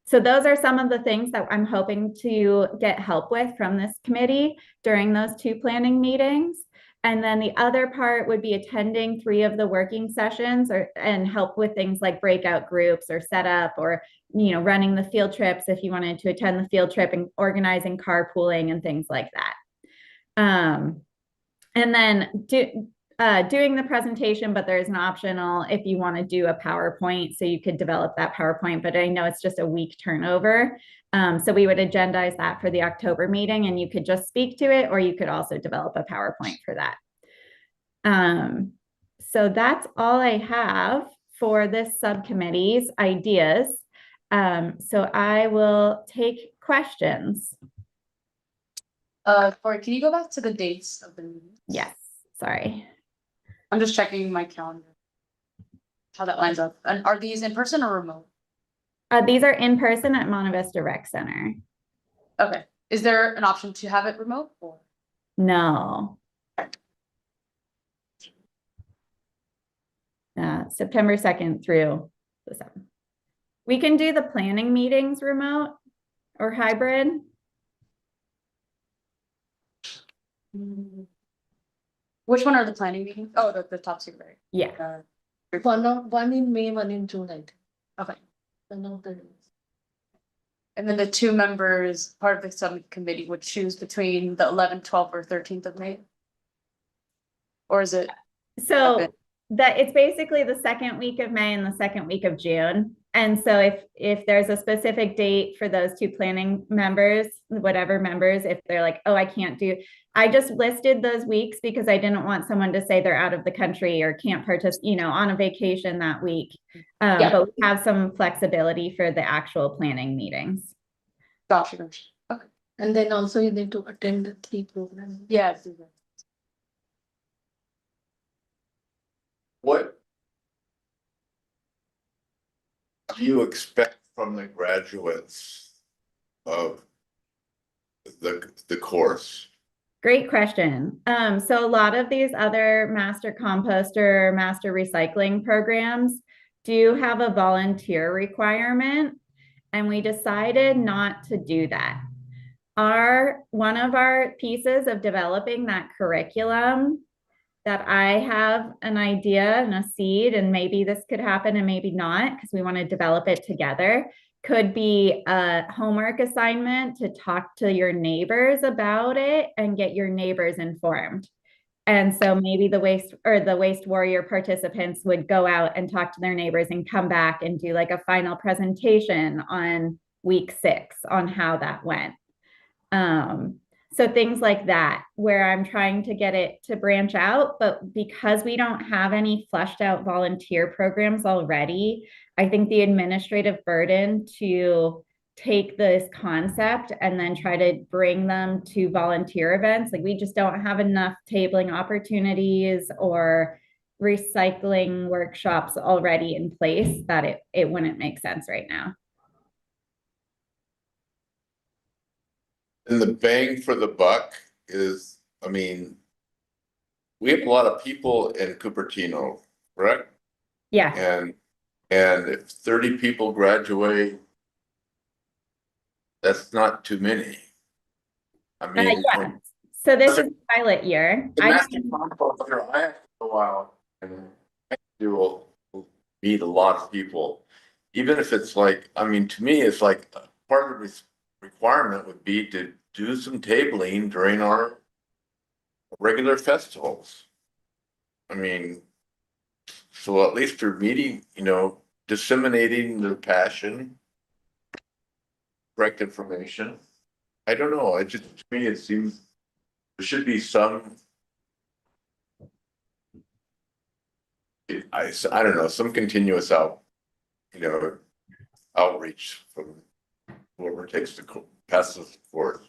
So those are some of the things that I'm hoping to get help with from this committee during those 2 planning meetings. And then the other part would be attending 3 of the working sessions and help with things like breakout groups or setup or, running the field trips if you wanted to attend the field trip and organizing carpooling and things like that. And then doing the presentation, but there's an optional if you want to do a PowerPoint, so you could develop that PowerPoint, but I know it's just a week turnover. So we would agendize that for the October meeting and you could just speak to it, or you could also develop a PowerPoint for that. So that's all I have for this subcommittee's ideas. So I will take questions. Corey, can you go back to the dates of the meetings? Yes, sorry. I'm just checking my calendar. How that lines up. And are these in person or remote? These are in person at Monte Vista Rec Center. Okay. Is there an option to have it remote or? No. September 2nd through the 7th. We can do the planning meetings remote or hybrid. Which one are the planning meetings? Oh, the top secret, right? Yeah. One in May, one in June, I think. Okay. One of the. And then the 2 members, part of the subcommittee would choose between the 11th, 12th, or 13th of May? Or is it? So that it's basically the 2nd week of May and the 2nd week of June. And so if there's a specific date for those 2 planning members, whatever members, if they're like, oh, I can't do, I just listed those weeks because I didn't want someone to say they're out of the country or can't participate, on a vacation that week. But we have some flexibility for the actual planning meetings. Gotcha. Okay. And then also you need to attend the 3 programs. Yeah. What do you expect from the graduates of the course? Great question. So a lot of these other master composter, master recycling programs do have a volunteer requirement, and we decided not to do that. One of our pieces of developing that curriculum that I have an idea and a seed, and maybe this could happen and maybe not, because we want to develop it together, could be a homework assignment to talk to your neighbors about it and get your neighbors informed. And so maybe the Waste Warrior participants would go out and talk to their neighbors and come back and do like a final presentation on week 6 on how that went. So things like that, where I'm trying to get it to branch out, but because we don't have any fleshed out volunteer programs already, I think the administrative burden to take this concept and then try to bring them to volunteer events, like we just don't have enough tabling opportunities or recycling workshops already in place that it wouldn't make sense right now. And the bang for the buck is, I mean, we have a lot of people in Cupertino, correct? Yeah. And if 30 people graduate, that's not too many. I mean, yeah. So this is pilot year. I have to go out and meet a lot of people, even if it's like, I mean, to me, it's like part of the requirement would be to do some tabling during our regular festivals. I mean, so at least they're meeting, disseminating their passion, correct information. I don't know. To me, it seems there should be some I don't know, some continuous outreach from whoever takes passes the course.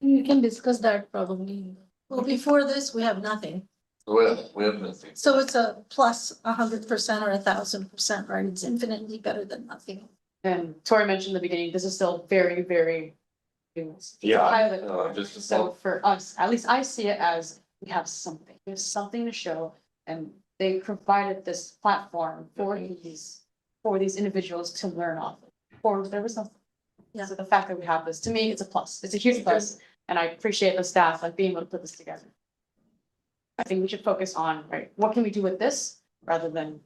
You can discuss that probably. Well, before this, we have nothing. We have nothing. So it's a plus 100% or 1,000%, right? It's infinitely better than nothing. And Tori mentioned in the beginning, this is still very, very. Yeah, Pilot just program. a So for us, at least I see it as we have something, there's something to show. And they provided this platform for these individuals to learn off of, or there was something. Yeah. So the fact that we have this, to me, it's a plus, it's a huge plus, and I appreciate the staff like being able to put this together. I think we should focus on, right, what can we do with this rather than.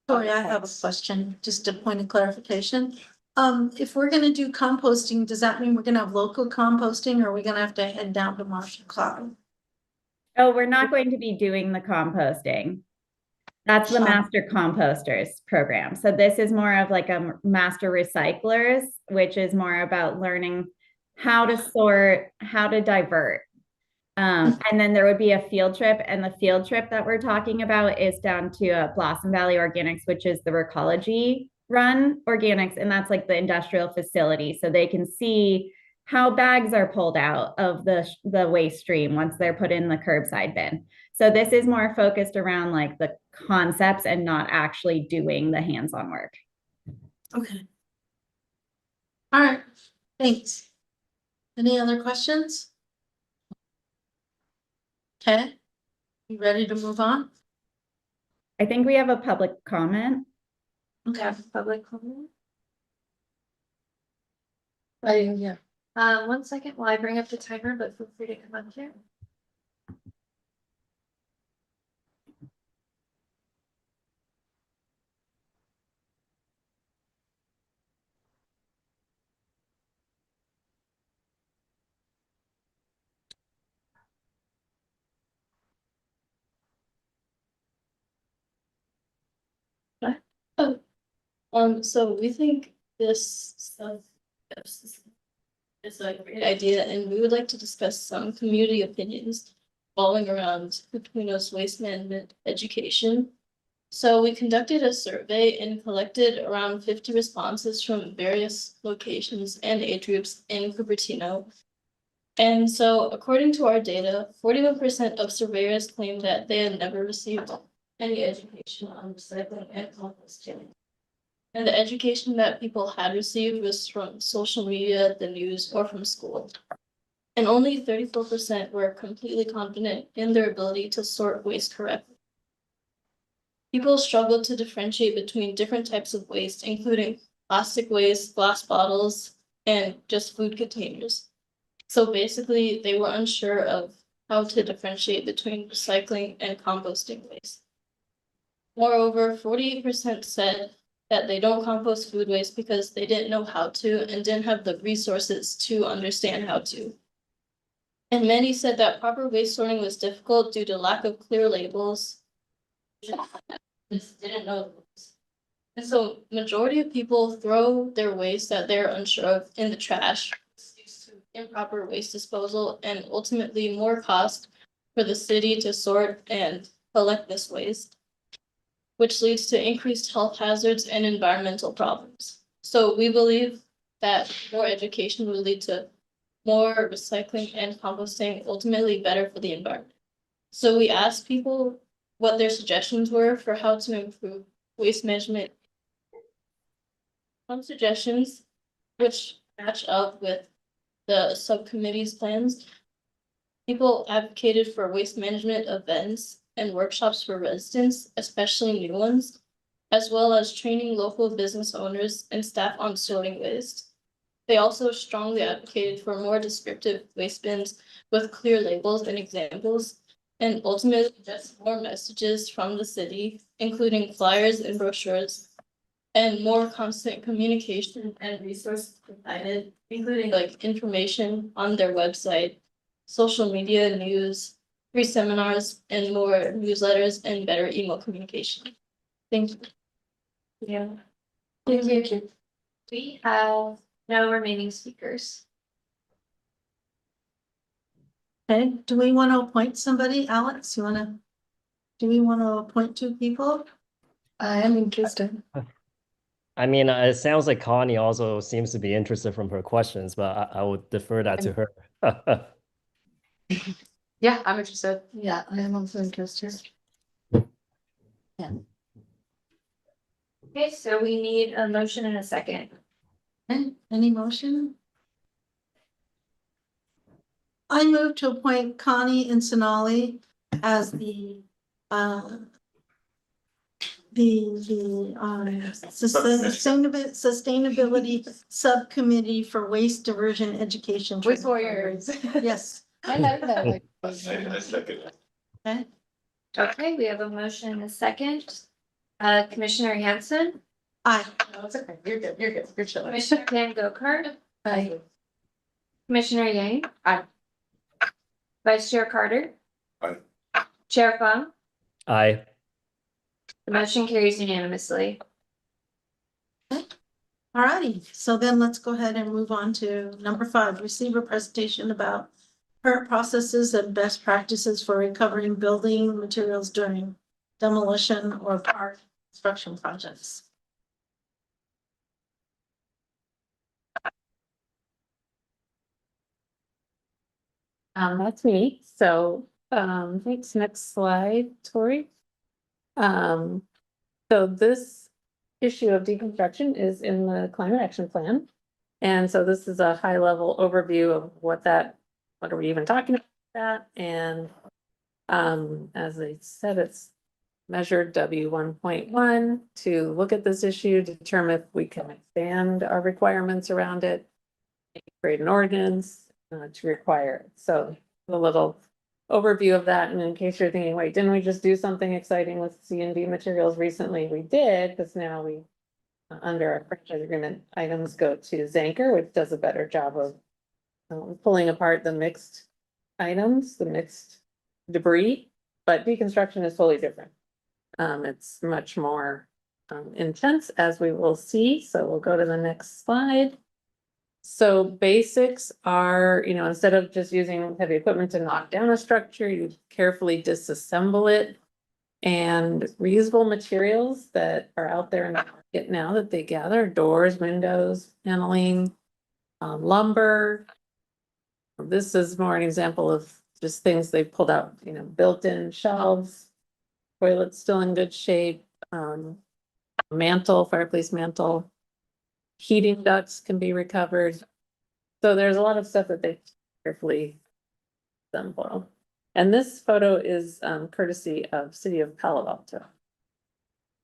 Tori, I have a question, just a point of clarification. If we're gonna do composting, does that mean we're gonna have local composting or are we gonna have to head down to Marshall Cloud? Oh, we're not going to be doing the composting. That's the master composters program. So this is more of like a master recyclers, which is more about learning how to sort, how to divert. And then there would be a field trip, and the field trip that we're talking about is down to Blossom Valley Organics, which is the Recology run organics, and that's like the industrial facility. So they can see how bags are pulled out of the waste stream once they're put in the curbside bin. So this is more focused around like the concepts and not actually doing the hands-on work. Okay. All right, thanks. Any other questions? Okay, you ready to move on? I think we have a public comment. Okay. Public comment. Yeah. 1 second while I bring up the timer, but feel free to come up here. So we think this stuff is a great idea, and we would like to discuss some community opinions revolving around Cupertino's waste management education. So we conducted a survey and collected around 50 responses from various locations and age groups in Cupertino. And so according to our data, 41% of surveyors claimed that they had never received any education on recycling and composting. And the education that people had received was from social media, the news, or from school. And only 34% were completely confident in their ability to sort waste correctly. People struggled to differentiate between different types of waste, including plastic waste, glass bottles, and just food containers. So basically, they were unsure of how to differentiate between recycling and composting waste. Moreover, 48% said that they don't compost food waste because they didn't know how to and didn't have the resources to understand how to. And many said that proper waste sorting was difficult due to lack of clear labels. Just didn't know. And so majority of people throw their waste that they're unsure of in the trash, due to improper waste disposal and ultimately more cost for the city to sort and collect this waste, which leads to increased health hazards and environmental problems. So we believe that more education will lead to more recycling and composting, ultimately better for the environment. So we asked people what their suggestions were for how to improve waste management. Some suggestions which match up with the subcommittee's plans. People advocated for waste management events and workshops for residents, especially new ones, as well as training local business owners and staff on sorting waste. They also strongly advocated for more descriptive waste bins with clear labels and examples, and ultimately just more messages from the city, including flyers and brochures, and more constant communication and resources provided, including like information on their website, social media, news, free seminars, and more newsletters and better email communication. Thank you. Yeah. Thank you. We have no remaining speakers. Okay, do we want to appoint somebody? Alex, do we want to appoint two people? I am interested. I mean, it sounds like Connie also seems to be interested from her questions, but I would defer that to her. Yeah, I'm interested. Yeah, I am also interested. Okay, so we need a motion and a second. Okay, any motion? I move to appoint Connie Insinali as the sustainability subcommittee for waste diversion education. Waste training warriors. program. Yes, I like that. I second it. okay, Okay, we have a motion and a second. Commissioner Hanson, aye. No, it's okay. You're good. You're good. You're chilling. Commissioner Van Gokart, I, Commissioner Yang. Aye. Vice Chair Carter. Aye. Chair Fung, I the motion carries unanimously. Alrighty, so then let's go ahead and move on to number 5, receive a presentation about current processes and best practices for recovering building materials during demolition or park construction projects. That's me. So, thanks. Next slide, Tori. So this issue of deconstruction is in the climate action plan. And so this is a high level overview of what are we even talking about that? And, as I said, it's measured W 1.1 to look at this issue, determine if we can expand our requirements around it, create an ordinance to require it. So a little overview of that. And in case you're thinking, wait, didn't we just do something exciting with C&D materials recently? We did, because now we, under our franchise agreement, items go to Zanker, which does a better job of pulling apart the mixed items, the mixed debris. But deconstruction is totally different. It's much more intense, as we will see. So we'll go to the next slide. So basics are, instead of just using heavy equipment to knock down a structure, you carefully disassemble it. And reusable materials that are out there in the market now that they gather, doors, windows, paneling, lumber. This is more an example of just things they pulled out, built-in shelves, toilets still in good shape, mantle, fireplace mantle, heating ducts can be recovered. So there's a lot of stuff that they carefully assemble. And this photo is courtesy of City of Palo Alto.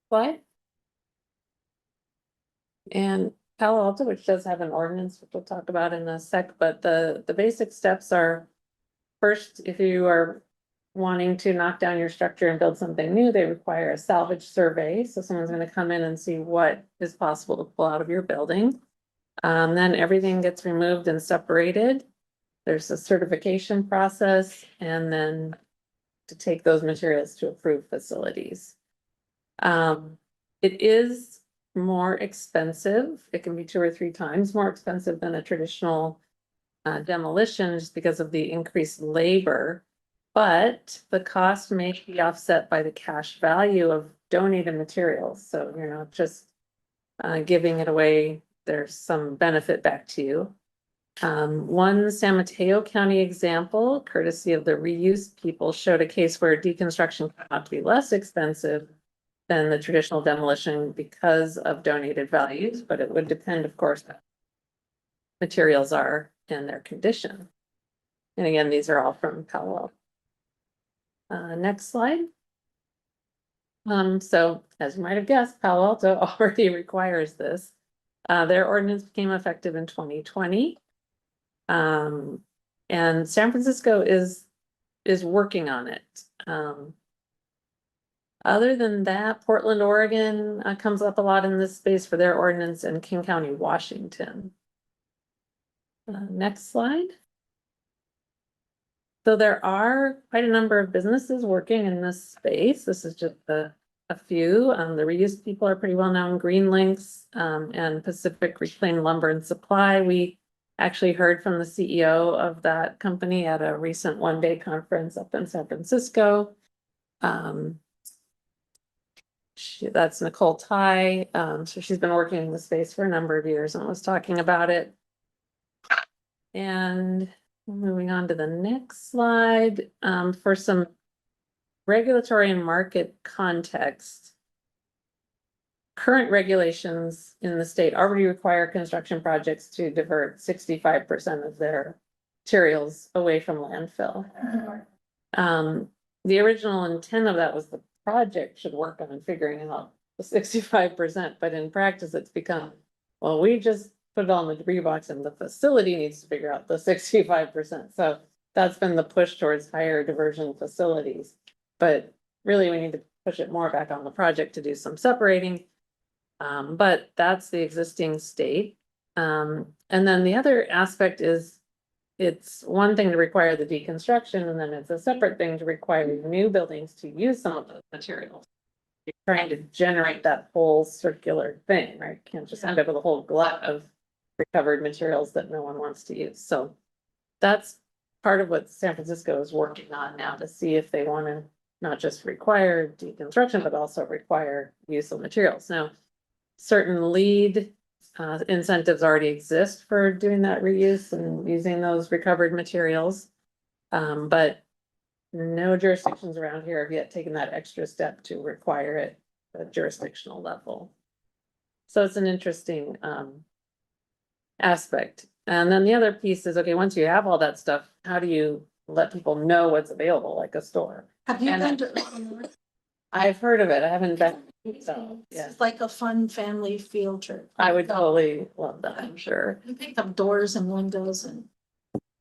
Slide. And Palo Alto, which does have an ordinance, which we'll talk about in a sec, but the basic steps are, first, if you are wanting to knock down your structure and build something new, they require a salvage survey. So someone's going to come in and see what is possible to pull out of your building. Then everything gets removed and separated. There's a certification process, and then to take those materials to approved facilities. It is more expensive. It can be 2 or 3 times more expensive than a traditional demolition, just because of the increased labor. But the cost may be offset by the cash value of donated materials. So you're not just giving it away. There's some benefit back to you. One San Mateo County example, courtesy of the reuse people, showed a case where deconstruction could not be less expensive than the traditional demolition because of donated values, but it would depend, of course, on materials are and their condition. And again, these are all from Palo Alto. Next slide. So as you might have guessed, Palo Alto already requires this. Their ordinance became effective in 2020. And San Francisco is working on it. Other than that, Portland, Oregon comes up a lot in this space for their ordinance, and King County, Washington. Next slide. So there are quite a number of businesses working in this space. This is just a few. The reuse people are pretty well known. Green Links and Pacific Reclaimed Lumber and Supply. We actually heard from the CEO of that company at a recent one-day conference up in San Francisco. That's Nicole Ty. So she's been working in the space for a number of years and was talking about it. And moving on to the next slide, for some regulatory and market context. Current regulations in the state already require construction projects to divert 65% of their materials away from landfill. The original intent of that was the project should work on figuring out the 65%, but in practice, it's become, well, we just put it on the debris box and the facility needs to figure out the 65%. So that's been the push towards higher diversion facilities. But really, we need to push it more back on the project to do some separating. But that's the existing state. And then the other aspect is it's one thing to require the deconstruction, and then it's a separate thing to require new buildings to use some of those materials. You're trying to generate that whole circular thing, right? Can't just end up with a whole glut of recovered materials that no one wants to use. So that's part of what San Francisco is working on now to see if they want to not just require deconstruction, but also require use of materials. Now, certain lead incentives already exist for doing that reuse and using those recovered materials. But no jurisdictions around here have yet taken that extra step to require it at a jurisdictional level. So it's an interesting aspect. And then the other piece is, okay, once you have all that stuff, how do you let people know what's available, like a store? Have you And been to? I've heard of it. I haven't been, so, yeah. It's like a fun family field trip. I would totally love that, I'm sure. You pick up doors and windows and,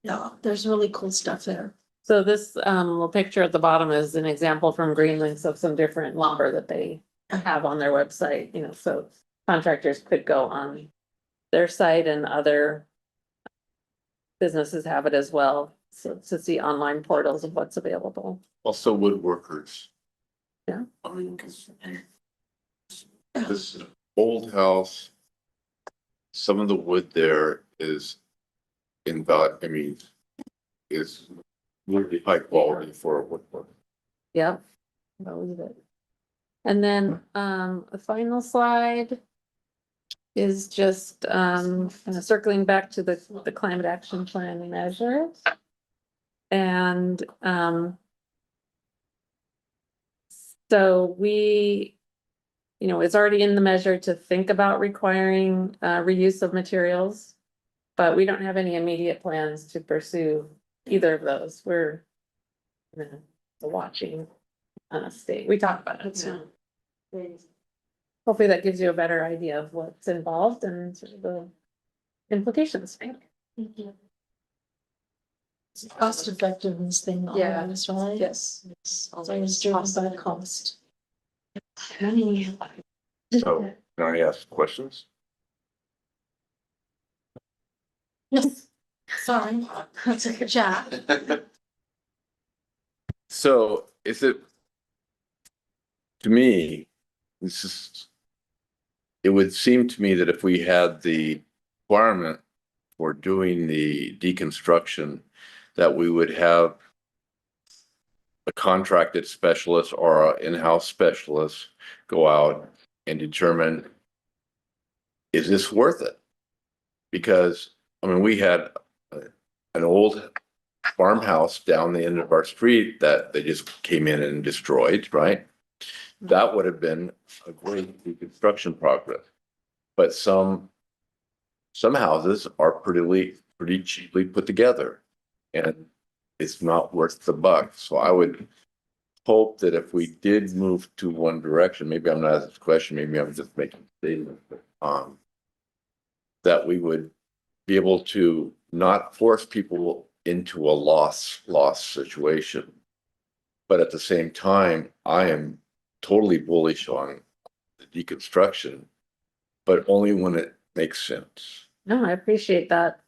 yeah, there's really cool stuff there. So this little picture at the bottom is an example from Green Links of some different lumber that they have on their website, you know, so contractors could go on their site and other businesses have it as well. So to see online portals of what's available. Also woodworkers. Yeah. I mean, 'cause this old house, some of the wood there is I mean, is really high quality for a woodworker. Yep. Believe it. And then the final slide is just kind of circling back to the climate action plan measures. And so we, you know, it's already in the measure to think about requiring reuse of materials, but we don't have any immediate plans to pursue either of those. We're watching state. We talk about it, so hopefully that gives you a better idea of what's involved and sort of the implications. Cost effectiveness thing Yeah. always, right? Yes. It's always driven by cost. So can I ask questions? Yes, sorry, that's a good job. So is it, to me, it would seem to me that if we had the requirement for doing the deconstruction, that we would have a contracted specialist or an in-house specialist go out and determine, is this worth it? Because, I mean, we had an old farmhouse down the end of our street that they just came in and destroyed, right? That would have been a great reconstruction project. But some houses are pretty cheaply put together, and it's not worth the buck. So I would hope that if we did move to one direction, maybe I'm not asking this question, maybe I'm just making a statement, that we would be able to not force people into a loss situation. But at the same time, I am totally bullish on the deconstruction, but only when it makes sense. No, I appreciate that.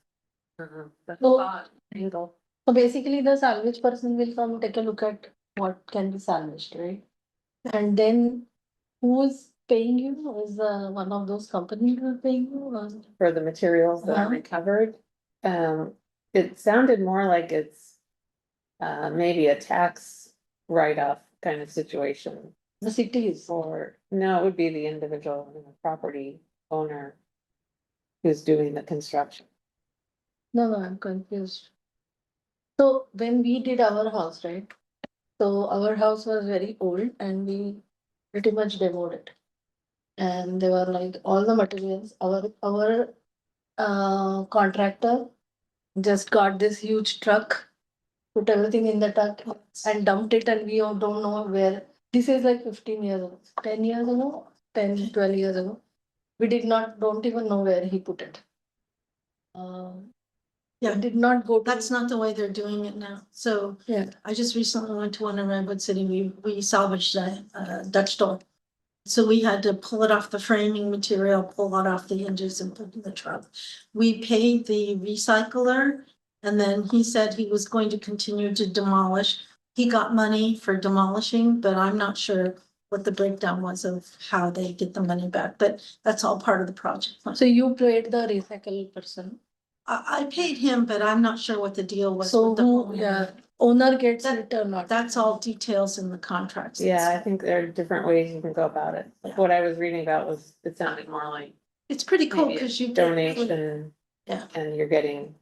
So- Angle. So basically, the salvage person will come take a look at what can be salvaged, right? And then who's paying you? Is one of those companies who are paying you? Or? For the materials that are Uh-huh. recovered. it sounded more like it's maybe a tax write-off kind of situation. The cities. Or, no, it would be the individual, the property owner who's doing the construction. No, I'm confused. So when we did our house, right? So our house was very old and we pretty much demoed it. And they were like all the materials, our contractor just got this huge truck, put everything in the truck and dumped it, and we all don't know where. This is like 15 years ago, 10 years ago, 10, 12 years ago. We don't even know where he put it. Yeah. Did not go to. That's not the way they're doing it now. So Yeah. I just recently went to one in Redwood City. We salvaged a Dutch door. So we had to pull it off the framing material, pull it off the hinges and put it in the truck. We paid the recycler and then he said he was going to continue to demolish. He got money for demolishing, but I'm not sure what the breakdown was of how they get the money back, but that's all part of the project. So you paid the recycle person. I paid him, but I'm not sure what the deal was. So with the who, owner. yeah, owner gets That- it or not? That's all details in the contracts. and Yeah, I stuff. think there are different ways you can go about it. Like what I was reading about was, it sounded more like It's pretty cool maybe a because you. donation. Yeah. And you're getting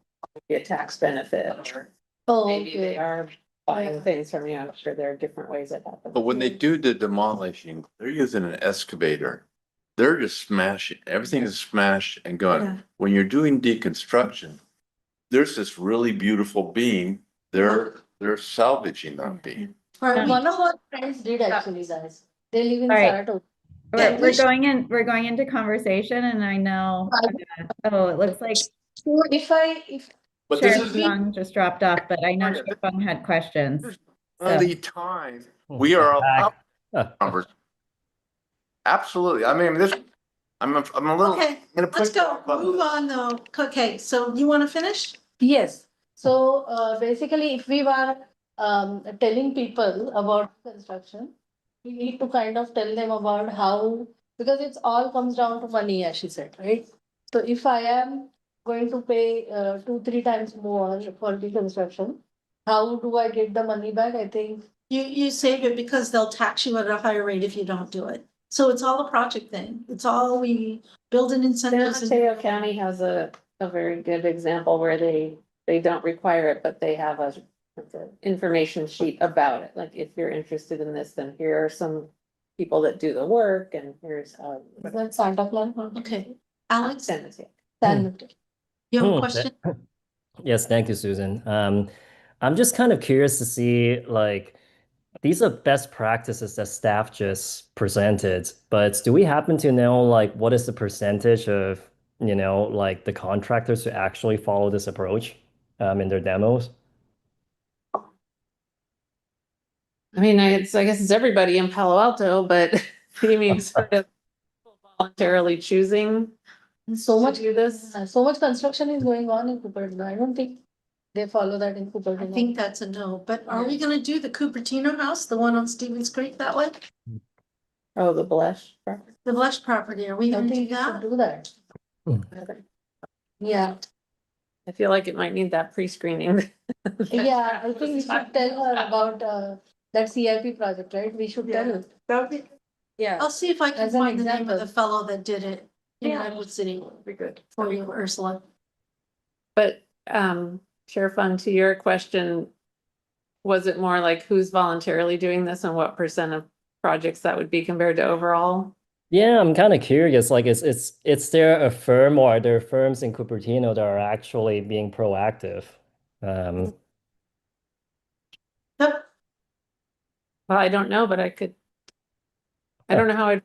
maybe a tax benefit, or Oh, maybe they okay. are buying Yeah. things from you. I'm sure there are different ways that happen. But when they do the demolishing, they're using an excavator. They're just smashing, everything is smashed and Yeah. gone. When you're doing deconstruction, there's this really beautiful beam, they're salvaging that beam. One of our friends did actually, guys. They live in All right. Saratoga. Yeah, We're going into conversation and I know, oh, it looks like So if But this Sheriff is Young just dropped off, but I know Sheriff Young had questions. So, the time we are allowed conversation. Absolutely. I mean, this, I'm a little. Okay, gonna put let's go. you on Move this. on though. Okay, so you want to finish? yes, so basically if we were telling people about construction, we need to kind of tell them about how, because it's all comes down to money, as she said, right? So if I am going to pay 2-3 times more for the construction, how do I get the money back? I think. You save it because they'll tax you at a higher rate if you don't do it. So it's all a project thing. It's all we build an San incentive. Mateo County has a very good example where they don't require it, but they have a information sheet about it. Like, if you're interested in this, then here are some people that do the work, and here's Is that Santa Claus? Okay, Alex, San Mateo. San Mateo. you have a Hmm. question? Yes, thank you, Susan. I'm just kind of curious to see, like, these are best practices that staff just presented, but do we happen to know, like, what is the percentage of, like the contractors who actually follow this approach in their demos? I mean, I guess it's everybody in Palo Alto, but you mean sort of voluntarily choosing So much, to do this? so much construction is going on in Cupertino. I don't think they follow that in I Cupertino. think that's a no, but are we gonna do the Cupertino house, the one on Stevens Creek that way? Oh, the blush. The Blush property, are we I gonna do think we should that? do that. Yeah, I feel like it might need that pre-screening. yeah, I think we should tell her about that CIP project, right? We should tell her. That would be. Yeah. I'll see if I can As an find the name of example. the fellow that did it in Yeah. Redwood City. Be good for you, Ursula. But Sheriff Fund, to your question, was it more like who's voluntarily doing this and what percent of projects that would be compared to overall? Yeah, I'm kind of curious. Like, is there a firm or are there firms in Cupertino that are actually being proactive? Yep. Well, I don't know, but I don't know how I'd.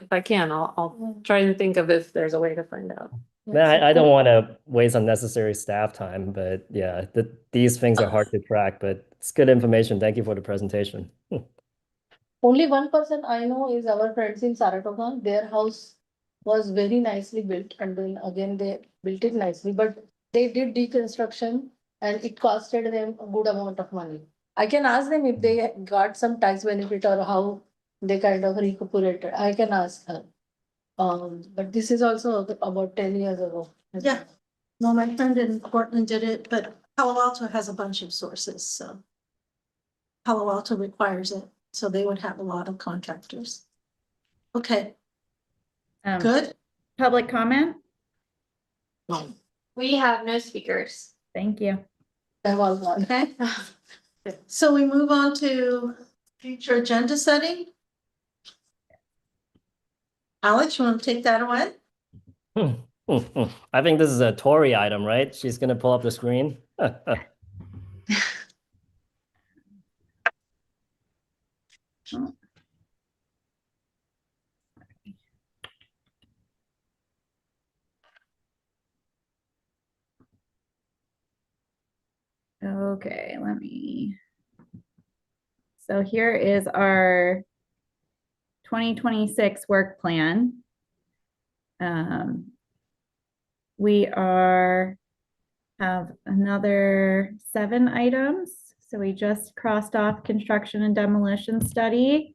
If I can, I'll try and think of if there's a way to find out. I don't want to waste unnecessary staff time, but yeah, these things are hard to track, but it's good information. Thank you for the presentation. Only one person I know is our friends in Saratoga. Their house was very nicely built and then again they built it nicely, but they did deconstruction and it costed them a good amount of money. I can ask them if they got some tax benefit or how they kind of recuperated. I can ask her. But this is also about 10 years ago. Yeah. No, my friend in Portland did it, but Palo Alto has a bunch of sources, so. Palo Alto requires it, so they would have a lot of contractors. Okay, good. Public comment? We have no speakers. Thank you. There was one. Okay. So we move on to future agenda setting. Alex, you want to take that away? I think this is a Tory item, right? She's gonna pull up the screen. Okay, let me. So here is our 2026 work plan. We have another 7 items. So we just crossed off construction and demolition study.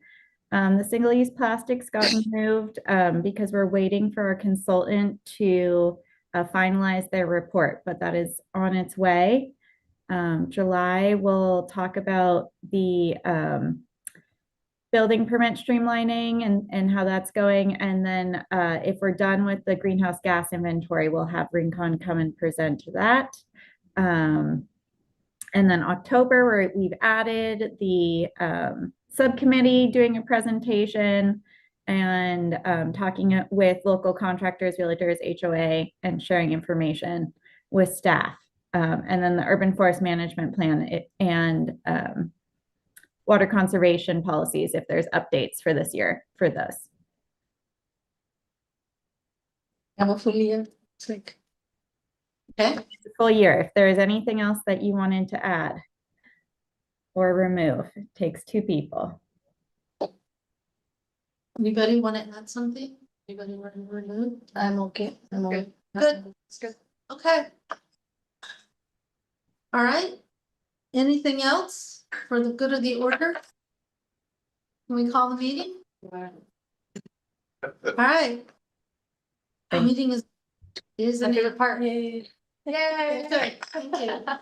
The single-use plastics got removed because we're waiting for our consultant to finalize their report, but that is on its way. July, we'll talk about the building permit streamlining and how that's going. And then if we're done with the greenhouse gas inventory, we'll have Rincon come and present to that. And then October, we've added the subcommittee doing a presentation and talking with local contractors, realtors, HOA, and sharing information with staff. And then the urban forest management plan and water conservation policies, if there's updates for this year for this. Have a full year. It's like, Okay, It's a full year. If there is anything else that you wanted to add or remove, it takes 2 people. anybody want to add something? Anybody want to remove? I'm okay. I'm okay. Good. Good. Okay. All right. Anything else for the good of the order? Can we call the meeting? All right. The meeting is My an favorite part. Yay. Good. Thank you.